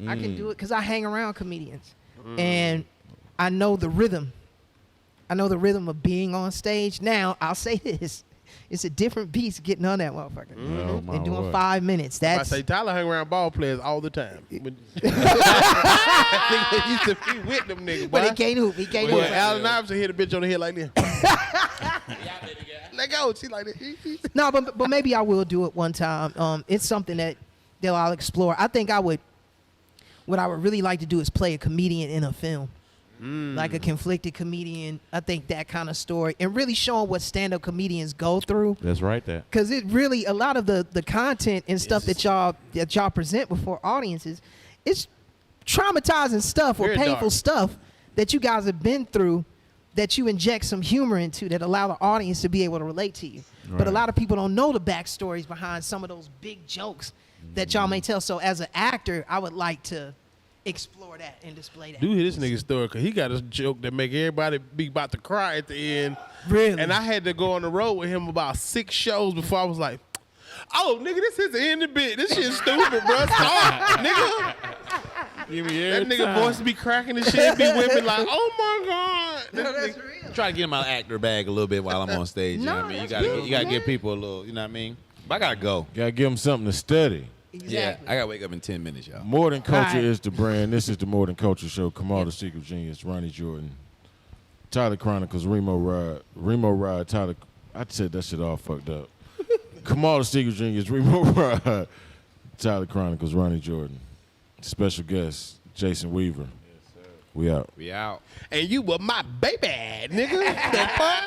I can do it because I hang around comedians, and I know the rhythm. I know the rhythm of being on stage. Now I'll say this: it's a different beast getting on that motherfucker Oh, my and doing word. 5 minutes. I That's say Tyler hang around ball players all the time. Nigga used to be with them niggas, boy. but he can't hoop. He can't Boy, hoop. Allen Iverson hit a bitch on the head like this. Let go. She like this. No, but maybe I will do it one time. It's something that I'll explore. I think what I would really like to do is play a comedian in a film. Like a conflicted comedian. I think that kind of story, and really showing what stand-up comedians go through. That's right there. Because it really, a lot of the content and stuff that y'all present before audiences, it's traumatizing stuff or Very painful dark. stuff that you guys have been through that you inject some humor into that allow the audience to be able to relate to you. But a Right. lot of people don't know the backstories behind some of those big jokes that y'all may tell. So as an actor, I would like to explore that and display that. Do hear this nigga's story, because he got a joke that make everybody be about to cry at the end. Really? And I had to go on the road with him about 6 shows before I was like, oh, nigga, this is the end of the bit. This shit's stupid, bro. Stop, nigga. That nigga voice be cracking and shit. Be women like, oh my God. No, that's real. Try to get in my actor bag a little bit while I'm on stage. You know No, what I mean? that's You beautiful, gotta man. give people a little, you know what I mean? But I gotta go. Gotta give him something to study. Exactly. Yeah, I gotta wake up in 10 minutes, y'all. More Than Culture Right. is the brand. This is the More Than Culture show. Kamal, the Secret Genius, Ronnie Jordan, Tyler Chronicles, Reemo Rod, Tyler. I said that shit all fucked up. Kamal, the Secret Genius, Reemo Rod, Tyler Chronicles, Ronnie Jordan. Special guest, Jason Weaver. We out. We out. And you were my baby, nigga. The fuck?